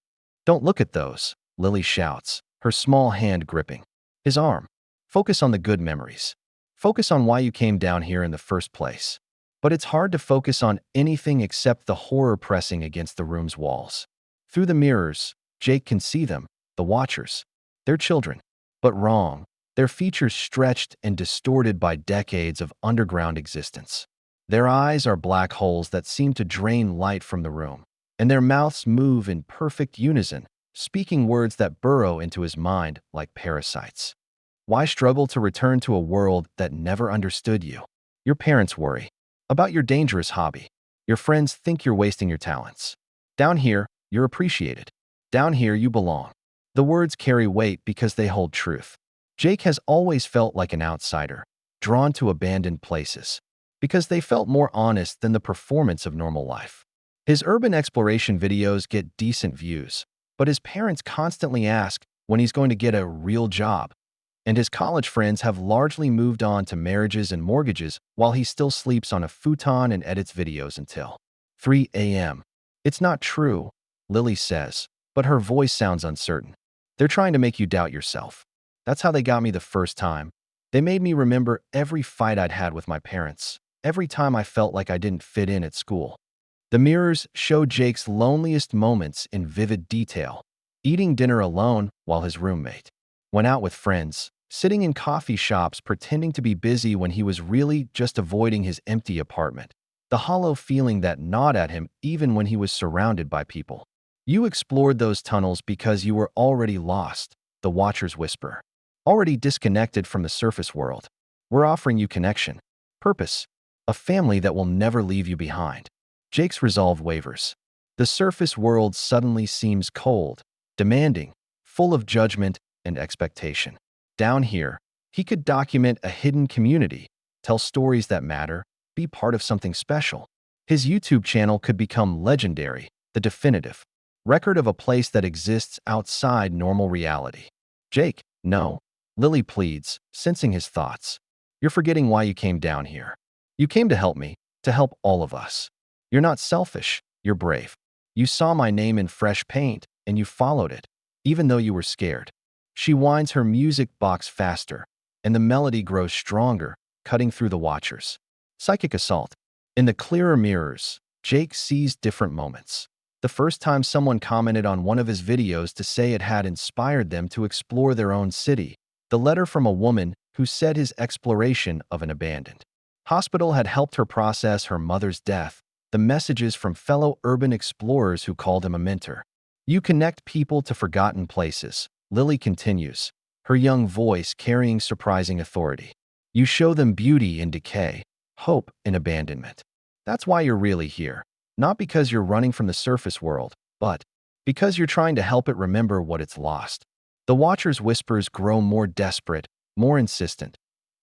Don't look at those, Lily shouts, her small hand gripping his arm. Focus on the good memories. Focus on why you came down here in the first place. But it's hard to focus on anything except the horror pressing against the room's walls. Through the mirrors, Jake can see them, the watchers. They're children. But wrong. Their features stretched and distorted by decades of underground existence. Their eyes are black holes that seem to drain light from the room, and their mouths move in perfect unison, speaking words that burrow into his mind like parasites. Why struggle to return to a world that never understood you? Your parents worry about your dangerous hobby. Your friends think you're wasting your talents. Down here, you're appreciated. Down here, you belong. The words carry weight because they hold truth. Jake has always felt like an outsider, drawn to abandoned places, because they felt more honest than the performance of normal life. His urban exploration videos get decent views, but his parents constantly ask when he's going to get a real job. And his college friends have largely moved on to marriages and mortgages while he still sleeps on a futon and edits videos until 3 a.m. It's not true, Lily says, but her voice sounds uncertain. They're trying to make you doubt yourself. That's how they got me the first time. They made me remember every fight I'd had with my parents, every time I felt like I didn't fit in at school. The mirrors show Jake's loneliest moments in vivid detail, eating dinner alone while his roommate went out with friends, sitting in coffee shops pretending to be busy when he was really just avoiding his empty apartment, the hollow feeling that gnawed at him even when he was surrounded by people. You explored those tunnels because you were already lost, the watchers whisper. Already disconnected from the surface world. We're offering you connection, purpose, a family that will never leave you behind. Jake's resolve wavers. The surface world suddenly seems cold, demanding, full of judgment and expectation. Down here, he could document a hidden community, tell stories that matter, be part of something special. His YouTube channel could become legendary, the definitive record of a place that exists outside normal reality. Jake, no. Lily pleads, sensing his thoughts. You're forgetting why you came down here. You came to help me, to help all of us. You're not selfish, you're brave. You saw my name in fresh paint, and you followed it, even though you were scared. She winds her music box faster, and the melody grows stronger, cutting through the watchers. Psychic assault. In the clearer mirrors, Jake sees different moments. The first time someone commented on one of his videos to say it had inspired them to explore their own city. The letter from a woman who said his exploration of an abandoned hospital had helped her process her mother's death. The messages from fellow urban explorers who called him a mentor. You connect people to forgotten places, Lily continues, her young voice carrying surprising authority. You show them beauty in decay, hope in abandonment. That's why you're really here. Not because you're running from the surface world, but because you're trying to help it remember what it's lost. The watcher's whispers grow more desperate, more insistent.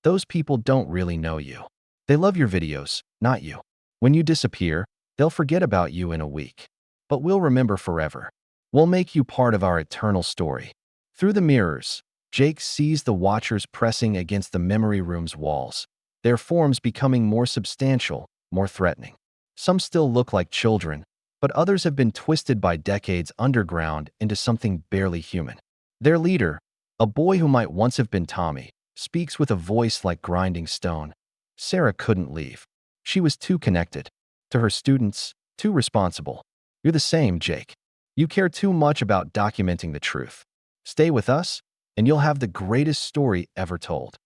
Those people don't really know you. They love your videos, not you. When you disappear, they'll forget about you in a week. But we'll remember forever. We'll make you part of our eternal story. Through the mirrors, Jake sees the watchers pressing against the memory room's walls, their forms becoming more substantial, more threatening. Some still look like children, but others have been twisted by decades underground into something barely human. Their leader, a boy who might once have been Tommy, speaks with a voice like grinding stone. Sarah couldn't leave. She was too connected. To her students, too responsible. You're the same, Jake. You care too much about documenting the truth. Stay with us, and you'll have the greatest story ever told.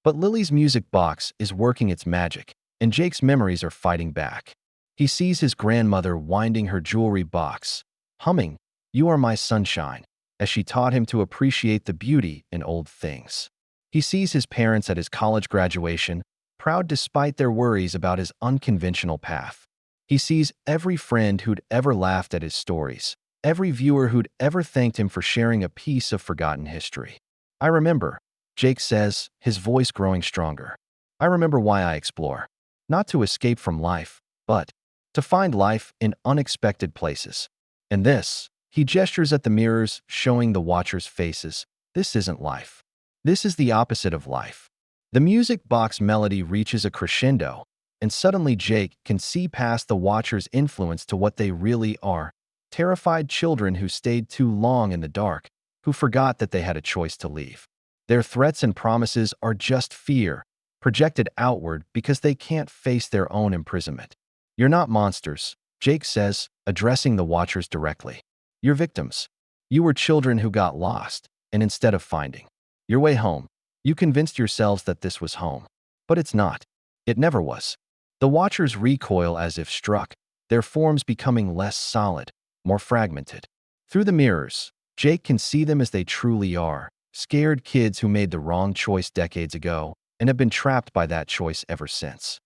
But Lily's music box is working its magic, and Jake's memories are fighting back. He sees his grandmother winding her jewelry box, humming, "You Are My Sunshine," as she taught him to appreciate the beauty in old things. He sees his parents at his college graduation, proud despite their worries about his unconventional path. He sees every friend who'd ever laughed at his stories, every viewer who'd ever thanked him for sharing a piece of forgotten history. I remember, Jake says, his voice growing stronger. I remember why I explore. Not to escape from life, but to find life in unexpected places. And this, he gestures at the mirrors, showing the watchers' faces. This isn't life. This is the opposite of life. The music box melody reaches a crescendo, and suddenly Jake can see past the watchers' influence to what they really are. Terrified children who stayed too long in the dark, who forgot that they had a choice to leave. Their threats and promises are just fear, projected outward because they can't face their own imprisonment. You're not monsters, Jake says, addressing the watchers directly. You're victims. You were children who got lost, and instead of finding your way home, you convinced yourselves that this was home. But it's not. It never was. The watchers recoil as if struck, their forms becoming less solid, more fragmented. Through the mirrors, Jake can see them as they truly are, scared kids who made the wrong choice decades ago and have been trapped by that choice ever since.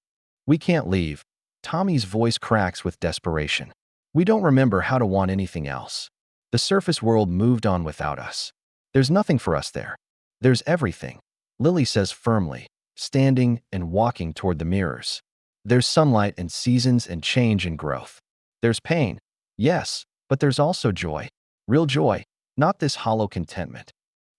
We can't leave. Tommy's voice cracks with desperation. We don't remember how to want anything else. The surface world moved on without us. There's nothing for us there. There's everything, Lily says firmly, standing and walking toward the mirrors. There's sunlight and seasons and change and growth. There's pain, yes, but there's also joy. Real joy, not this hollow contentment.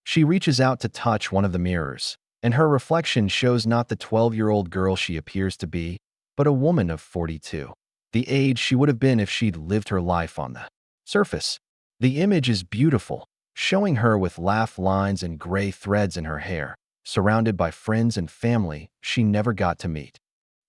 She reaches out to touch one of the mirrors, and her reflection shows not the 12-year-old girl she appears to be, but a woman of 42. The age she would have been if she'd lived her life on the surface. The image is beautiful, showing her with laugh lines and gray threads in her hair, surrounded by friends and family she never got to meet.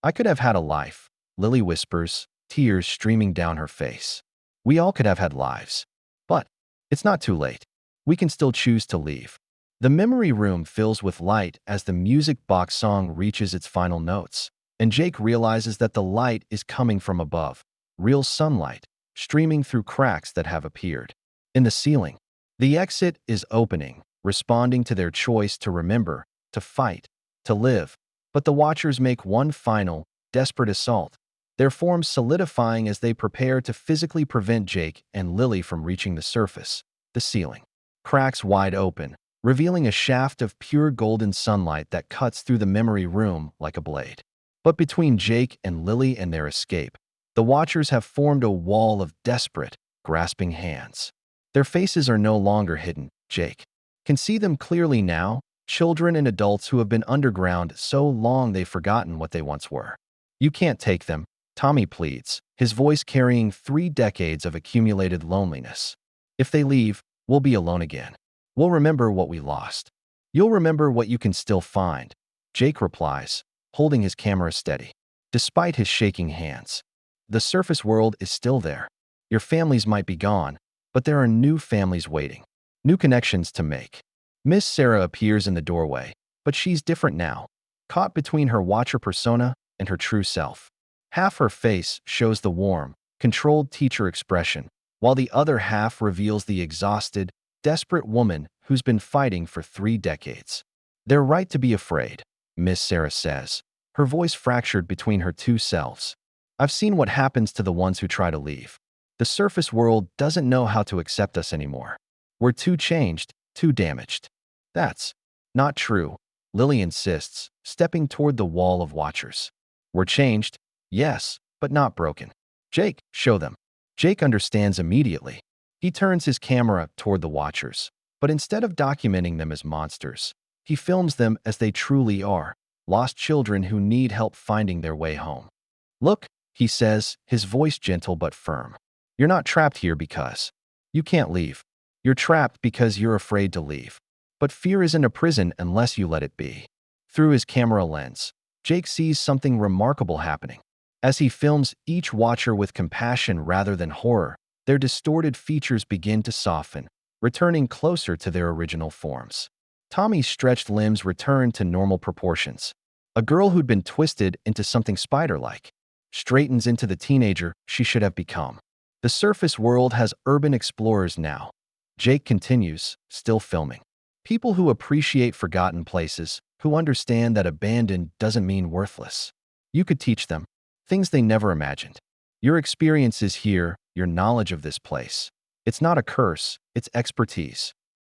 I could have had a life, Lily whispers, tears streaming down her face. We all could have had lives. But it's not too late. We can still choose to leave. The memory room fills with light as the music box song reaches its final notes, and Jake realizes that the light is coming from above, real sunlight, streaming through cracks that have appeared in the ceiling. The exit is opening, responding to their choice to remember, to fight, to live. But the watchers make one final, desperate assault, their forms solidifying as they prepare to physically prevent Jake and Lily from reaching the surface, the ceiling. Cracks wide open, revealing a shaft of pure golden sunlight that cuts through the memory room like a blade. But between Jake and Lily and their escape, the Watchers have formed a wall of desperate, grasping hands. Their faces are no longer hidden. Jake can see them clearly now, children and adults who have been underground so long they've forgotten what they once were. You can't take them, Tommy pleads, his voice carrying 3 decades of accumulated loneliness. If they leave, we'll be alone again. We'll remember what we lost. You'll remember what you can still find, Jake replies, holding his camera steady. Despite his shaking hands, the surface world is still there. Your families might be gone, but there are new families waiting, new connections to make. Miss Sarah appears in the doorway, but she's different now, caught between her Watcher persona and her true self. Half her face shows the warm, controlled teacher expression, while the other half reveals the exhausted, desperate woman who's been fighting for 3 decades. They're right to be afraid, Miss Sarah says, her voice fractured between her two selves. I've seen what happens to the ones who try to leave. The surface world doesn't know how to accept us anymore. We're too changed, too damaged. That's not true, Lily insists, stepping toward the wall of Watchers. We're changed, yes, but not broken. Jake, show them. Jake understands immediately. He turns his camera toward the Watchers, but instead of documenting them as monsters, he films them as they truly are, lost children who need help finding their way home. Look, he says, his voice gentle but firm. You're not trapped here because you can't leave. You're trapped because you're afraid to leave. But fear isn't a prison unless you let it be. Through his camera lens, Jake sees something remarkable happening. As he films each Watcher with compassion rather than horror, their distorted features begin to soften, returning closer to their original forms. Tommy's stretched limbs return to normal proportions. A girl who'd been twisted into something spider-like straightens into the teenager she should have become. The surface world has urban explorers now. Jake continues, still filming. People who appreciate forgotten places, who understand that abandoned doesn't mean worthless. You could teach them things they never imagined. Your experiences here, your knowledge of this place. It's not a curse, it's expertise.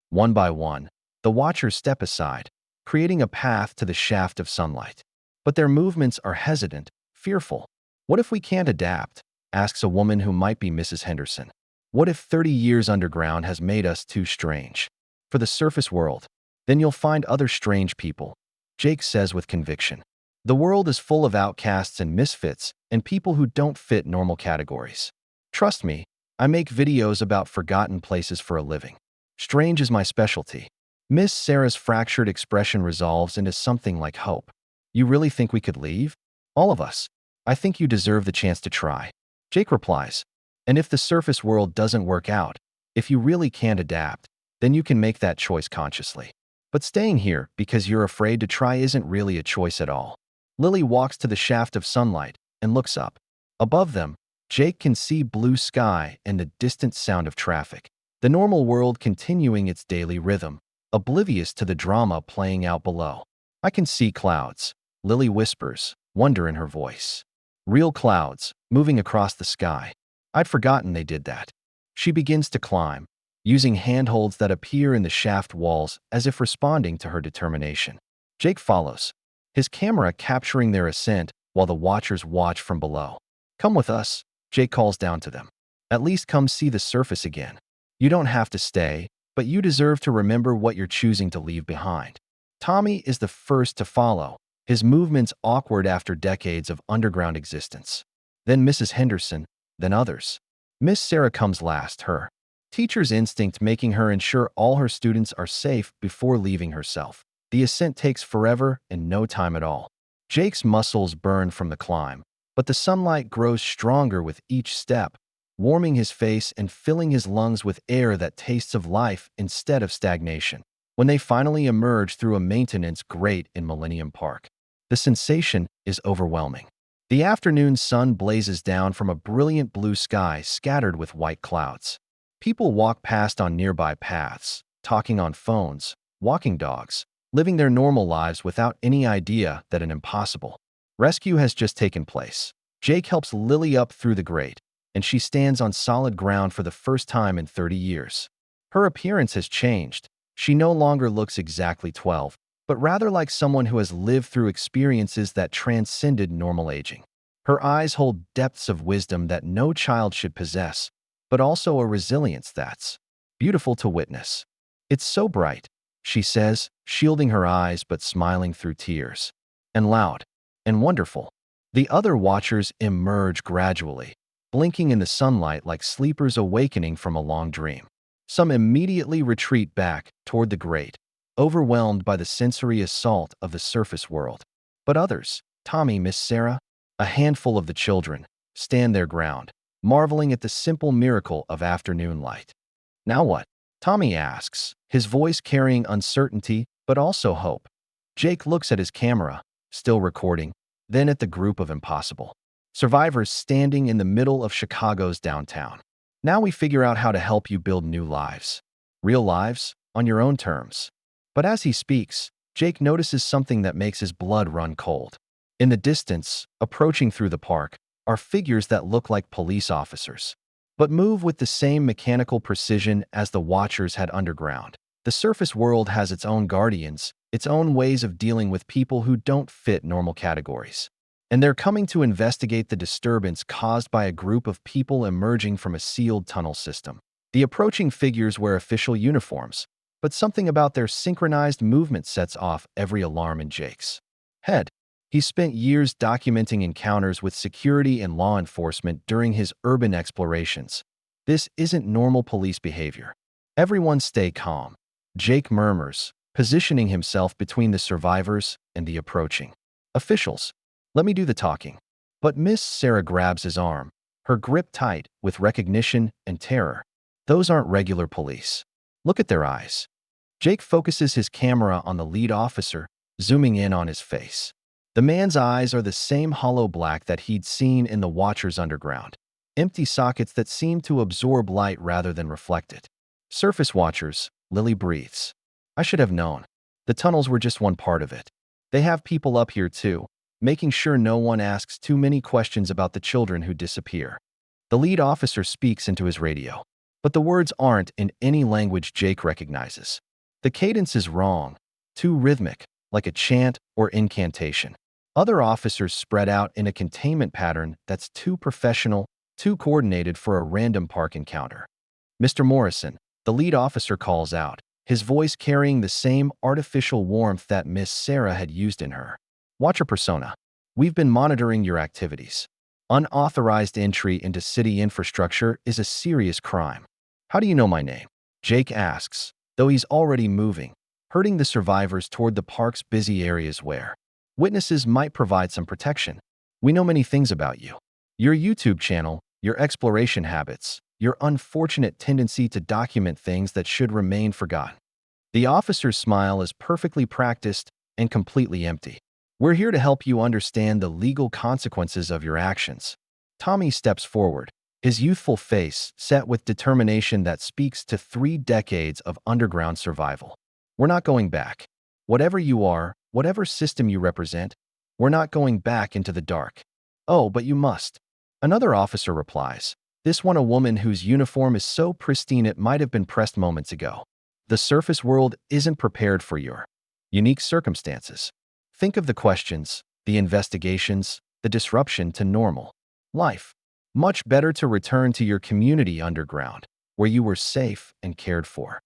One by one, the Watchers step aside, creating a path to the shaft of sunlight. But their movements are hesitant, fearful. What if we can't adapt? Asks a woman who might be Mrs. Henderson. What if 30 years underground has made us too strange for the surface world? Then you'll find other strange people, Jake says with conviction. The world is full of outcasts and misfits and people who don't fit normal categories. Trust me, I make videos about forgotten places for a living. Strange is my specialty. Miss Sarah's fractured expression resolves into something like hope. You really think we could leave? All of us. I think you deserve the chance to try. Jake replies, and if the surface world doesn't work out, if you really can't adapt, then you can make that choice consciously. But staying here because you're afraid to try isn't really a choice at all. Lily walks to the shaft of sunlight and looks up. Above them, Jake can see blue sky and the distant sound of traffic. The normal world continuing its daily rhythm, oblivious to the drama playing out below. I can see clouds, Lily whispers, wonder in her voice. Real clouds, moving across the sky. I'd forgotten they did that. She begins to climb, using handholds that appear in the shaft walls as if responding to her determination. Jake follows, his camera capturing their ascent while the Watchers watch from below. Come with us, Jake calls down to them. At least come see the surface again. You don't have to stay, but you deserve to remember what you're choosing to leave behind. Tommy is the first to follow, his movements awkward after decades of underground existence. Then Mrs. Henderson, then others. Miss Sarah comes last, her teacher's instinct making her ensure all her students are safe before leaving herself. The ascent takes forever and no time at all. Jake's muscles burn from the climb, but the sunlight grows stronger with each step, warming his face and filling his lungs with air that tastes of life instead of stagnation. When they finally emerge through a maintenance grate in Millennium Park, the sensation is overwhelming. The afternoon sun blazes down from a brilliant blue sky scattered with white clouds. People walk past on nearby paths, talking on phones, walking dogs, living their normal lives without any idea that an impossible rescue has just taken place. Jake helps Lily up through the grate, and she stands on solid ground for the first time in 30 years. Her appearance has changed. She no longer looks exactly 12, but rather like someone who has lived through experiences that transcended normal aging. Her eyes hold depths of wisdom that no child should possess, but also a resilience that's beautiful to witness. It's so bright, she says, shielding her eyes but smiling through tears. And loud. And wonderful. The other watchers emerge gradually, blinking in the sunlight like sleepers awakening from a long dream. Some immediately retreat back toward the grate, overwhelmed by the sensory assault of the surface world. But others, Tommy, Miss Sarah, a handful of the children, stand their ground, marveling at the simple miracle of afternoon light. Now what? Tommy asks, his voice carrying uncertainty but also hope. Jake looks at his camera, still recording, then at the group of impossible survivors standing in the middle of Chicago's downtown. Now we figure out how to help you build new lives. Real lives, on your own terms. But as he speaks, Jake notices something that makes his blood run cold. In the distance, approaching through the park, are figures that look like police officers, but move with the same mechanical precision as the watchers had underground. The surface world has its own guardians, its own ways of dealing with people who don't fit normal categories. And they're coming to investigate the disturbance caused by a group of people emerging from a sealed tunnel system. The approaching figures wear official uniforms, but something about their synchronized movement sets off every alarm in Jake's head. He spent years documenting encounters with security and law enforcement during his urban explorations. This isn't normal police behavior. Everyone stay calm, Jake murmurs, positioning himself between the survivors and the approaching officials. Let me do the talking. But Miss Sarah grabs his arm, her grip tight with recognition and terror. Those aren't regular police. Look at their eyes. Jake focuses his camera on the lead officer, zooming in on his face. The man's eyes are the same hollow black that he'd seen in the Watchers underground, empty sockets that seem to absorb light rather than reflect it. Surface Watchers, Lily breathes. I should have known. The tunnels were just one part of it. They have people up here too, making sure no one asks too many questions about the children who disappear. The lead officer speaks into his radio, but the words aren't in any language Jake recognizes. The cadence is wrong, too rhythmic, like a chant or incantation. Other officers spread out in a containment pattern that's too professional, too coordinated for a random park encounter. Mr. Morrison, the lead officer calls out, his voice carrying the same artificial warmth that Miss Sarah had used in her Watcher persona. We've been monitoring your activities. Unauthorized entry into city infrastructure is a serious crime. How do you know my name? Jake asks, though he's already moving, herding the survivors toward the park's busy areas where witnesses might provide some protection. We know many things about you. Your YouTube channel, your exploration habits, your unfortunate tendency to document things that should remain forgotten. The officer's smile is perfectly practiced and completely empty. We're here to help you understand the legal consequences of your actions. Tommy steps forward, his youthful face set with determination that speaks to 3 decades of underground survival. We're not going back. Whatever you are, whatever system you represent, we're not going back into the dark. Oh, but you must. Another officer replies, this one a woman whose uniform is so pristine it might have been pressed moments ago. The surface world isn't prepared for your unique circumstances. Think of the questions, the investigations, the disruption to normal life. Much better to return to your community underground, where you were safe and cared for.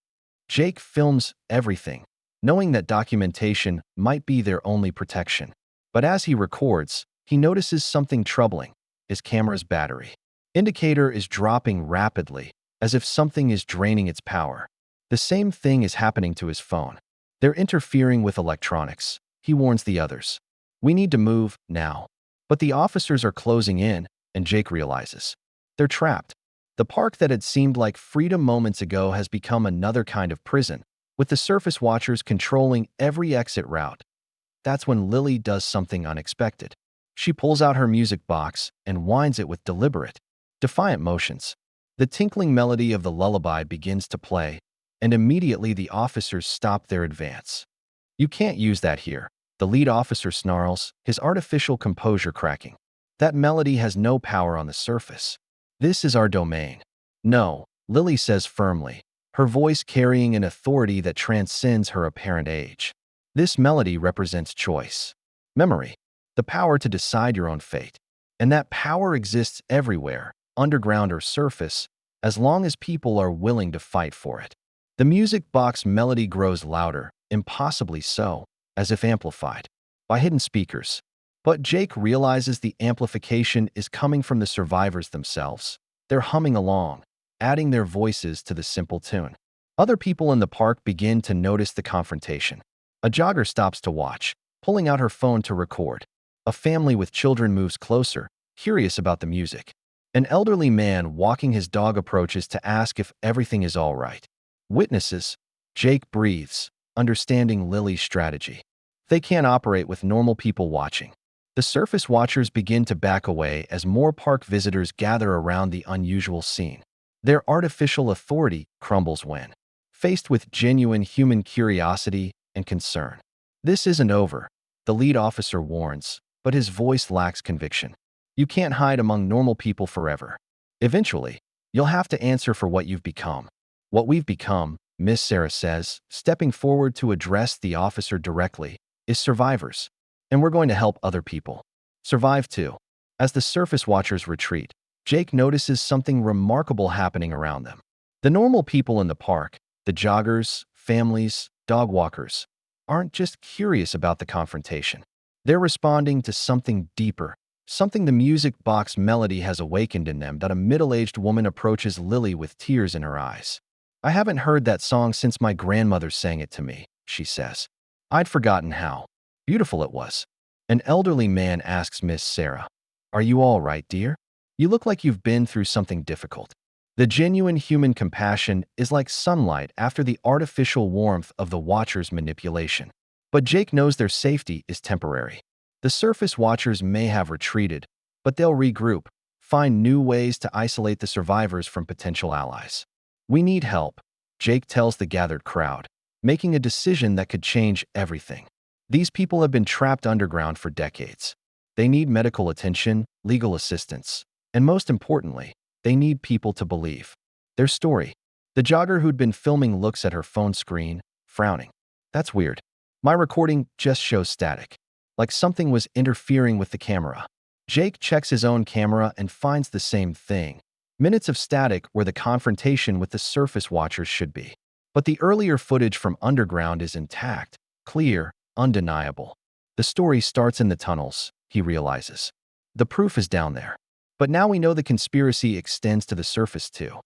Jake films everything, knowing that documentation might be their only protection. But as he records, he notices something troubling. His camera's battery indicator is dropping rapidly, as if something is draining its power. The same thing is happening to his phone. They're interfering with electronics. He warns the others. We need to move now. But the officers are closing in, and Jake realizes they're trapped. The park that had seemed like freedom moments ago has become another kind of prison, with the surface watchers controlling every exit route. That's when Lily does something unexpected. She pulls out her music box and winds it with deliberate, defiant motions. The tinkling melody of the lullaby begins to play, and immediately the officers stop their advance. You can't use that here, the lead officer snarls, his artificial composure cracking. That melody has no power on the surface. This is our domain. No, Lily says firmly. her voice carrying an authority that transcends her apparent age. This melody represents choice, memory, the power to decide your own fate. And that power exists everywhere, underground or surface, as long as people are willing to fight for it. The music box melody grows louder, impossibly so, as if amplified by hidden speakers. But Jake realizes the amplification is coming from the survivors themselves. They're humming along, adding their voices to the simple tune. Other people in the park begin to notice the confrontation. A jogger stops to watch, pulling out her phone to record. A family with children moves closer, curious about the music. An elderly man walking his dog approaches to ask if everything is all right. Witnesses. Jake breathes, understanding Lily's strategy. They can't operate with normal people watching. The surface watchers begin to back away as more park visitors gather around the unusual scene. Their artificial authority crumbles when faced with genuine human curiosity and concern. This isn't over, the lead officer warns, but his voice lacks conviction. You can't hide among normal people forever. Eventually, you'll have to answer for what you've become. What we've become, Miss Sarah says, stepping forward to address the officer directly, is survivors. And we're going to help other people survive too. As the surface watchers retreat, Jake notices something remarkable happening around them. The normal people in the park, the joggers, families, dog walkers, aren't just curious about the confrontation. They're responding to something deeper, something the music box melody has awakened in them. That a middle-aged woman approaches Lily with tears in her eyes. "I haven't heard that song since my grandmother sang it to me," she says. "I'd forgotten how beautiful it was." An elderly man asks Miss Sarah, "Are you all right, dear? You look like you've been through something difficult." The genuine human compassion is like sunlight after the artificial warmth of the watcher's manipulation. But Jake knows their safety is temporary. The surface watchers may have retreated, but they'll regroup, find new ways to isolate the survivors from potential allies. "We need help," Jake tells the gathered crowd, making a decision that could change everything. These people have been trapped underground for decades. They need medical attention, legal assistance, and most importantly, they need people to believe their story. The jogger who'd been filming looks at her phone screen, frowning. "That's weird. My recording just shows static, like something was interfering with the camera." Jake checks his own camera and finds the same thing. Minutes of static where the confrontation with the surface watchers should be. But the earlier footage from underground is intact, clear, undeniable. The story starts in the tunnels, he realizes. The proof is down there. But now we know the conspiracy extends to the surface too.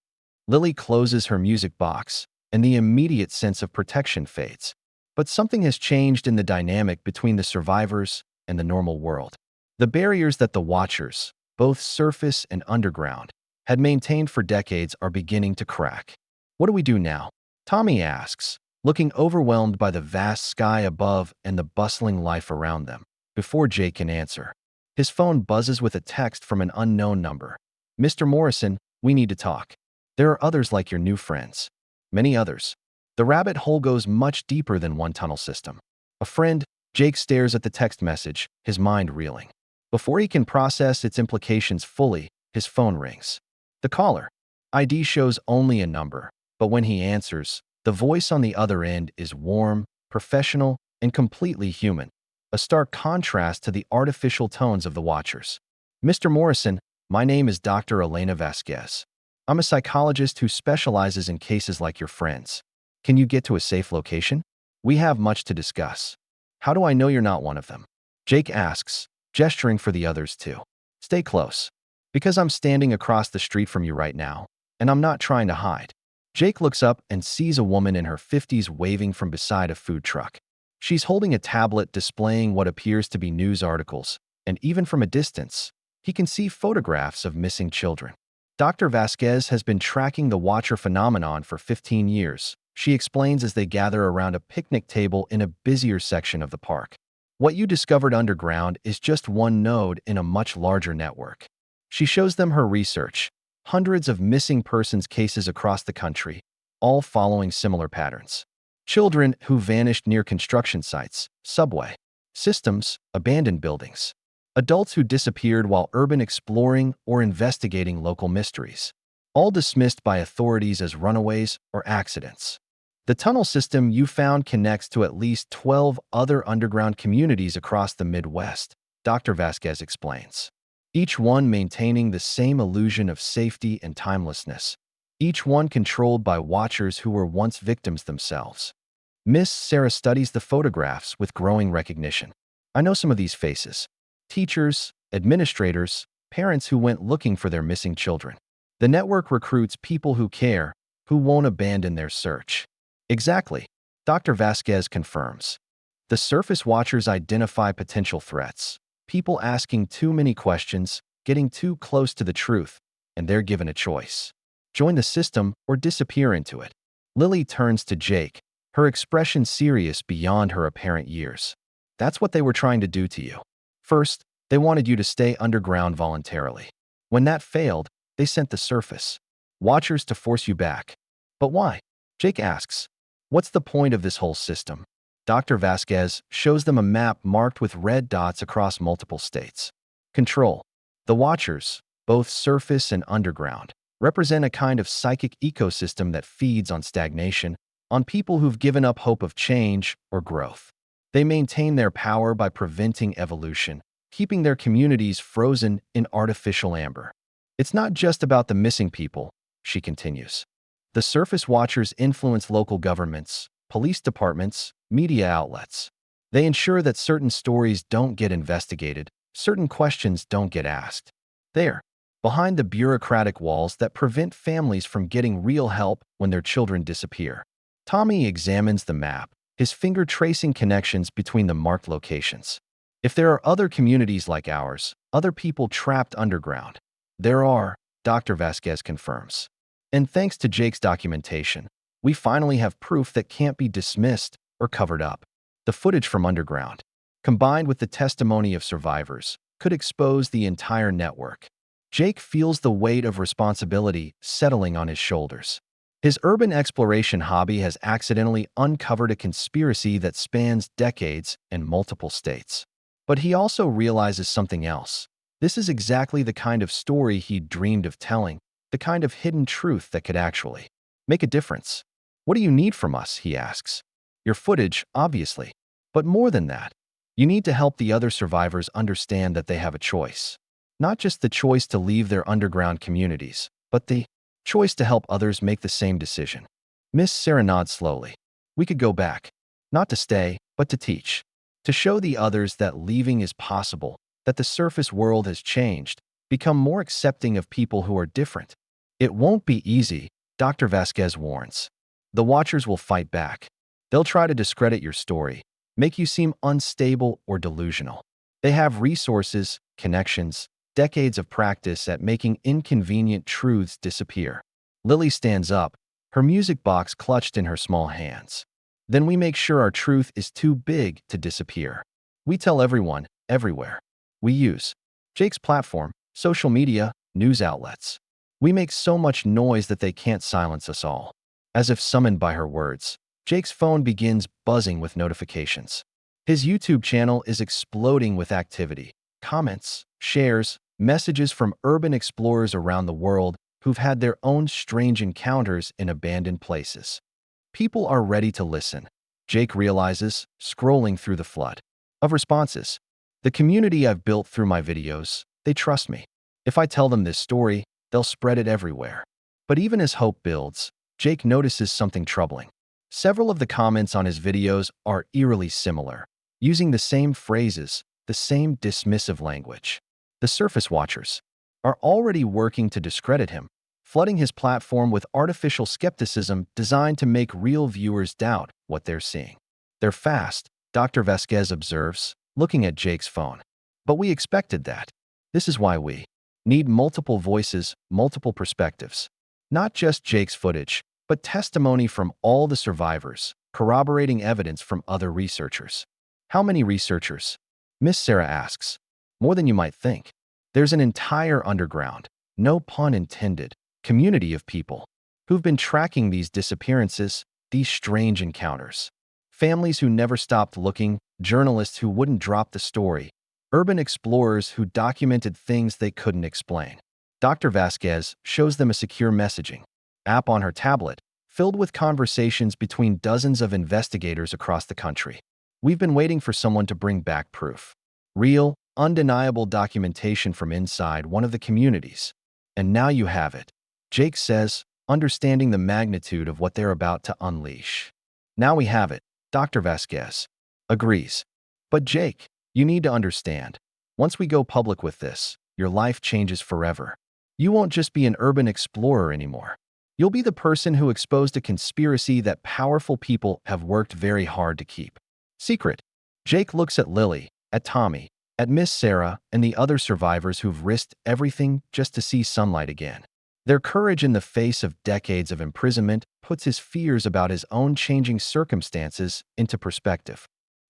Lily closes her music box, and the immediate sense of protection fades. But something has changed in the dynamic between the survivors and the normal world. The barriers that the watchers, both surface and underground, had maintained for decades are beginning to crack. "What do we do now?" Tommy asks, looking overwhelmed by the vast sky above and the bustling life around them. Before Jake can answer, his phone buzzes with a text from an unknown number. "Mr. Morrison, we need to talk. There are others like your new friends. Many others." The rabbit hole goes much deeper than one tunnel system. "A friend?" Jake stares at the text message, his mind reeling. Before he can process its implications fully, his phone rings. The caller ID shows only a number, but when he answers, the voice on the other end is warm, professional, and completely human, a stark contrast to the artificial tones of the watchers. "Mr. Morrison, my name is Dr. Elena Vasquez. I'm a psychologist who specializes in cases like your friends. Can you get to a safe location? We have much to discuss." "How do I know you're not one of them?" Jake asks, gesturing for the others too. "Stay close. Because I'm standing across the street from you right now, and I'm not trying to hide." Jake looks up and sees a woman in her 50s waving from beside a food truck. She's holding a tablet displaying what appears to be news articles, and even from a distance, he can see photographs of missing children. Dr. Vasquez has been tracking the watcher phenomenon for 15 years, she explains as they gather around a picnic table in a busier section of the park. "What you discovered underground is just one node in a much larger network." She shows them her research, hundreds of missing persons cases across the country, all following similar patterns. Children who vanished near construction sites, subway systems, abandoned buildings. Adults who disappeared while urban exploring or investigating local mysteries. all dismissed by authorities as runaways or accidents. The tunnel system you found connects to at least 12 other underground communities across the Midwest, Dr. Vasquez explains. Each one maintaining the same illusion of safety and timelessness. Each one controlled by watchers who were once victims themselves. Miss Sarah studies the photographs with growing recognition. I know some of these faces. Teachers, administrators, parents who went looking for their missing children. The network recruits people who care, who won't abandon their search. Exactly, Dr. Vasquez confirms. The surface watchers identify potential threats. People asking too many questions, getting too close to the truth, and they're given a choice. Join the system or disappear into it. Lily turns to Jake, her expression serious beyond her apparent years. That's what they were trying to do to you. First, they wanted you to stay underground voluntarily. When that failed, they sent the surface watchers to force you back. But why? Jake asks. What's the point of this whole system? Dr. Vasquez shows them a map marked with red dots across multiple states. Control. The watchers, both surface and underground, represent a kind of psychic ecosystem that feeds on stagnation, on people who've given up hope of change or growth. They maintain their power by preventing evolution, keeping their communities frozen in artificial amber. It's not just about the missing people, she continues. The surface watchers influence local governments, police departments, media outlets. They ensure that certain stories don't get investigated, certain questions don't get asked. They're behind the bureaucratic walls that prevent families from getting real help when their children disappear. Tommy examines the map, his finger tracing connections between the marked locations. If there are other communities like ours, other people trapped underground. There are, Dr. Vasquez confirms. And thanks to Jake's documentation, we finally have proof that can't be dismissed or covered up. The footage from underground, combined with the testimony of survivors, could expose the entire network. Jake feels the weight of responsibility settling on his shoulders. His urban exploration hobby has accidentally uncovered a conspiracy that spans decades and multiple states. But he also realizes something else. This is exactly the kind of story he'd dreamed of telling, the kind of hidden truth that could actually make a difference. What do you need from us? He asks. Your footage, obviously. But more than that, you need to help the other survivors understand that they have a choice. Not just the choice to leave their underground communities, but the choice to help others make the same decision. Miss Sarah nods slowly. We could go back. Not to stay, but to teach. To show the others that leaving is possible, that the surface world has changed, become more accepting of people who are different. It won't be easy, Dr. Vasquez warns. The watchers will fight back. They'll try to discredit your story, make you seem unstable or delusional. They have resources, connections, decades of practice at making inconvenient truths disappear. Lily stands up, her music box clutched in her small hands. Then we make sure our truth is too big to disappear. We tell everyone, everywhere. We use Jake's platform, social media, news outlets. We make so much noise that they can't silence us all. As if summoned by her words, Jake's phone begins buzzing with notifications. His YouTube channel is exploding with activity, comments, shares, messages from urban explorers around the world who've had their own strange encounters in abandoned places. People are ready to listen, Jake realizes, scrolling through the flood of responses. The community I've built through my videos, they trust me. If I tell them this story, they'll spread it everywhere. But even as hope builds, Jake notices something troubling. Several of the comments on his videos are eerily similar, using the same phrases, the same dismissive language. The surface watchers are already working to discredit him, flooding his platform with artificial skepticism designed to make real viewers doubt what they're seeing. They're fast, Dr. Vasquez observes, looking at Jake's phone. But we expected that. This is why we need multiple voices, multiple perspectives. Not just Jake's footage, but testimony from all the survivors, corroborating evidence from other researchers. How many researchers? Miss Sarah asks. More than you might think. There's an entire underground, no pun intended, community of people who've been tracking these disappearances, these strange encounters. Families who never stopped looking, journalists who wouldn't drop the story, urban explorers who documented things they couldn't explain. Dr. Vasquez shows them a secure messaging app on her tablet, filled with conversations between dozens of investigators across the country. We've been waiting for someone to bring back proof. Real, undeniable documentation from inside one of the communities. And now you have it, Jake says, understanding the magnitude of what they're about to unleash. Now we have it, Dr. Vasquez agrees. But Jake, you need to understand. Once we go public with this, your life changes forever. You won't just be an urban explorer anymore. You'll be the person who exposed a conspiracy that powerful people have worked very hard to keep secret. Jake looks at Lily, at Tommy, at Miss Sarah, and the other survivors who've risked everything just to see sunlight again. Their courage in the face of decades of imprisonment puts his fears about his own changing circumstances into perspective.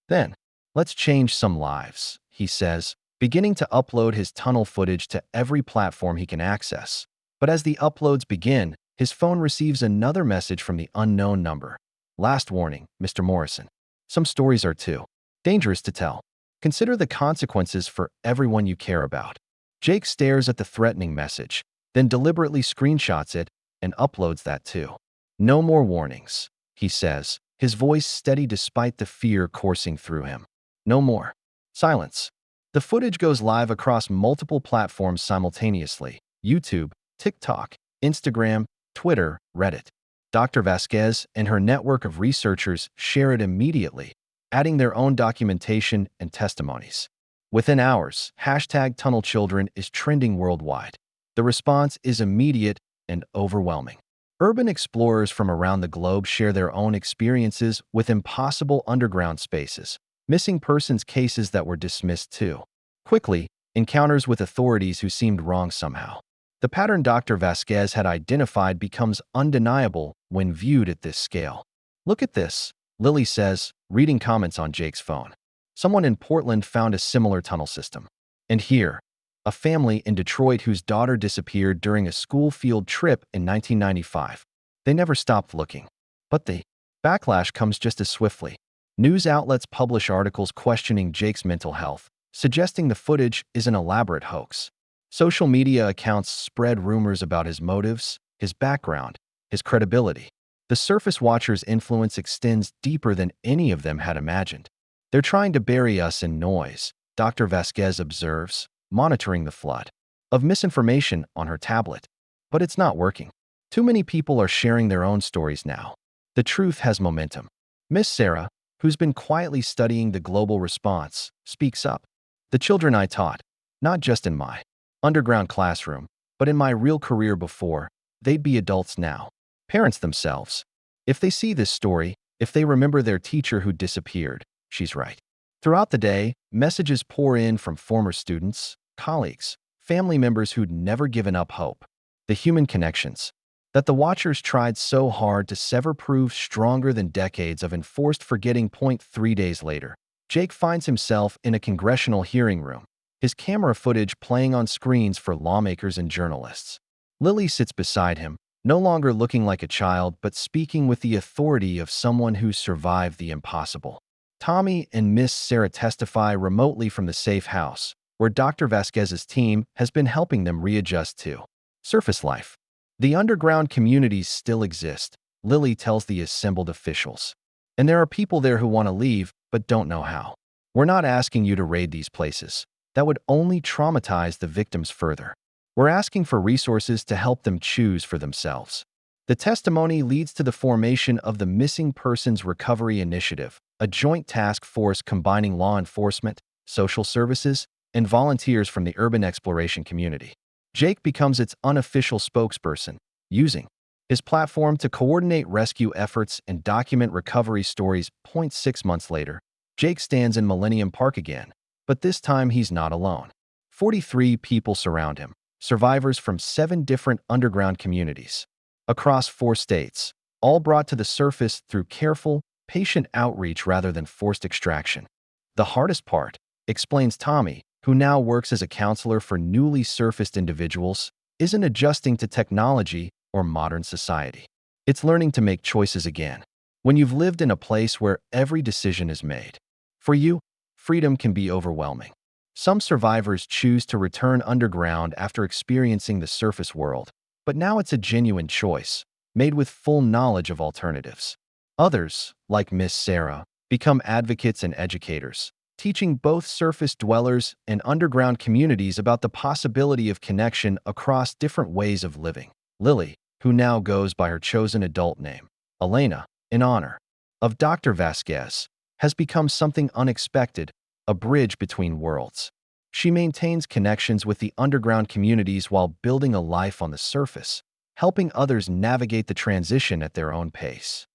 Then, let's change some lives, he says, beginning to upload his tunnel footage to every platform he can access. But as the uploads begin, his phone receives another message from the unknown number. Last warning, Mr. Morrison. Some stories are too dangerous to tell. Consider the consequences for everyone you care about. Jake stares at the threatening message, then deliberately screenshots it and uploads that too. No more warnings, he says, his voice steady despite the fear coursing through him. No more. Silence. The footage goes live across multiple platforms simultaneously: YouTube, TikTok, Instagram, Twitter, Reddit. Dr. Vasquez and her network of researchers share it immediately, adding their own documentation and testimonies. Within hours, #TunnelChildren is trending worldwide. The response is immediate and overwhelming. Urban explorers from around the globe share their own experiences with impossible underground spaces, missing persons cases that were dismissed too quickly, encounters with authorities who seemed wrong somehow. The pattern Dr. Vasquez had identified becomes undeniable when viewed at this scale. Look at this, Lily says, reading comments on Jake's phone. Someone in Portland found a similar tunnel system. And here, a family in Detroit whose daughter disappeared during a school field trip in 1995. They never stopped looking. But the backlash comes just as swiftly. News outlets publish articles questioning Jake's mental health, suggesting the footage is an elaborate hoax. Social media accounts spread rumors about his motives, his background, his credibility. The surface watchers' influence extends deeper than any of them had imagined. They're trying to bury us in noise, Dr. Vasquez observes, monitoring the flood of misinformation on her tablet. But it's not working. Too many people are sharing their own stories now. The truth has momentum. Miss Sarah, who's been quietly studying the global response, speaks up. The children I taught, not just in my underground classroom, but in my real career before, they'd be adults now. Parents themselves. If they see this story, if they remember their teacher who disappeared, she's right. Throughout the day, messages pour in from former students, colleagues, family members who'd never given up hope. The human connections that the watchers tried so hard to sever prove stronger than decades of enforced forgetting. 3 days later, Jake finds himself in a congressional hearing room, his camera footage playing on screens for lawmakers and journalists. Lily sits beside him, no longer looking like a child but speaking with the authority of someone who survived the impossible. Tommy and Miss Sarah testify remotely from the safe house, where Dr. Vasquez's team has been helping them readjust to surface life. The underground communities still exist, Lily tells the assembled officials. And there are people there who want to leave but don't know how. We're not asking you to raid these places. That would only traumatize the victims further. We're asking for resources to help them choose for themselves. The testimony leads to the formation of the Missing Persons Recovery Initiative, a joint task force combining law enforcement, social services, and volunteers from the urban exploration community. Jake becomes its unofficial spokesperson, using his platform to coordinate rescue efforts and document recovery stories. 6 months later, Jake stands in Millennium Park again, but this time he's not alone. 43 people surround him, survivors from 7 different underground communities across 4 states, all brought to the surface through careful, patient outreach rather than forced extraction. The hardest part, explains Tommy, who now works as a counselor for newly surfaced individuals, isn't adjusting to technology or modern society. It's learning to make choices again. When you've lived in a place where every decision is made for you, freedom can be overwhelming. Some survivors choose to return underground after experiencing the surface world, but now it's a genuine choice, made with full knowledge of alternatives. Others, like Miss Sarah, become advocates and educators, teaching both surface dwellers and underground communities about the possibility of connection across different ways of living. Lily, who now goes by her chosen adult name, Elena, in honor of Dr. Vasquez, has become something unexpected, a bridge between worlds. She maintains connections with the underground communities while building a life on the surface, helping others navigate the transition at their own pace.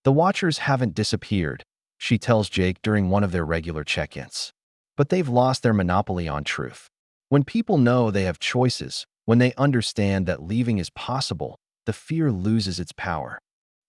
The Watchers haven't disappeared, she tells Jake during one of their regular check-ins. But they've lost their monopoly on truth. When people know they have choices, when they understand that leaving is possible, the fear loses its power.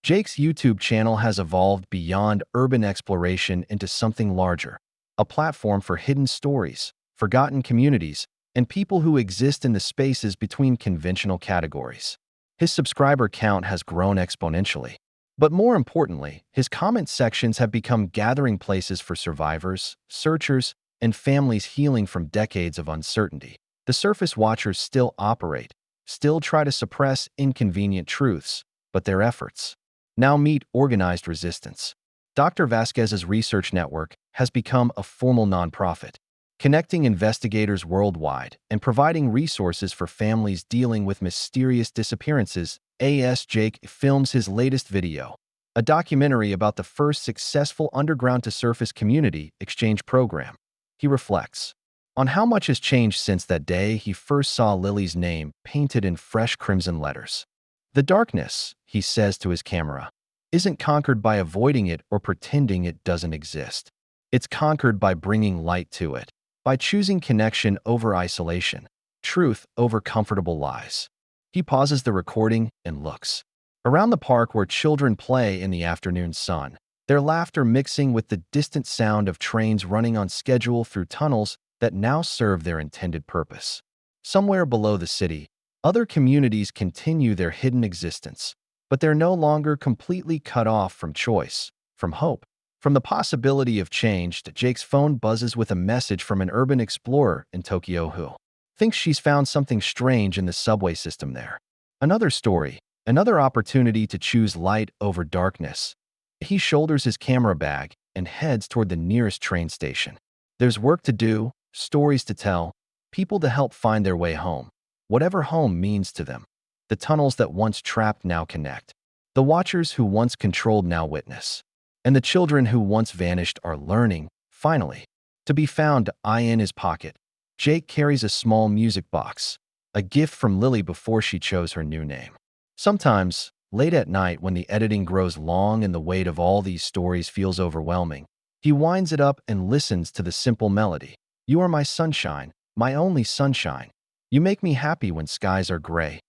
Jake's YouTube channel has evolved beyond urban exploration into something larger, a platform for hidden stories, forgotten communities, and people who exist in the spaces between conventional categories. His subscriber count has grown exponentially. But more importantly, his comment sections have become gathering places for survivors, searchers, and families healing from decades of uncertainty. The Surface Watchers still operate, still try to suppress inconvenient truths, but their efforts now meet organized resistance. Dr. Vasquez's research network has become a formal nonprofit, connecting investigators worldwide and providing resources for families dealing with mysterious disappearances. Jake films his latest video, a documentary about the first successful underground-to-surface community exchange program. He reflects on how much has changed since that day he first saw Lily's name painted in fresh crimson letters. The darkness, he says to his camera, isn't conquered by avoiding it or pretending it doesn't exist. It's conquered by bringing light to it, by choosing connection over isolation, truth over comfortable lies. He pauses the recording and looks around the park where children play in the afternoon sun, their laughter mixing with the distant sound of trains running on schedule through tunnels that now serve their intended purpose. Somewhere below the city, other communities continue their hidden existence, but they're no longer completely cut off from choice, from hope, from the possibility of change. Jake's phone buzzes with a message from an urban explorer in Tokyo who thinks she's found something strange in the subway system there. Another story, another opportunity to choose light over darkness. He shoulders his camera bag and heads toward the nearest train station. There's work to do, stories to tell, people to help find their way home, whatever home means to them. The tunnels that once trapped now connect. The Watchers who once controlled now witness. And the children who once vanished are learning, finally, to be found. In his pocket, Jake carries a small music box, a gift from Lily before she chose her new name. Sometimes, late at night when the editing grows long and the weight of all these stories feels overwhelming, he winds it up and listens to the simple melody. You are my sunshine, my only sunshine. You make me happy when skies are gray.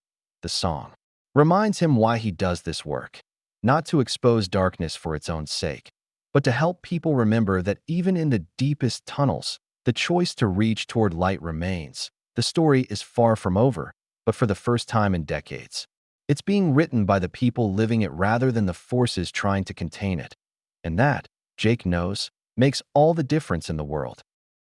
The song reminds him why he does this work. Not to expose darkness for its own sake, but to help people remember that even in the deepest tunnels, the choice to reach toward light remains. The story is far from over, but for the first time in decades, it's being written by the people living it rather than the forces trying to contain it. And that, Jake knows, makes all the difference in the world.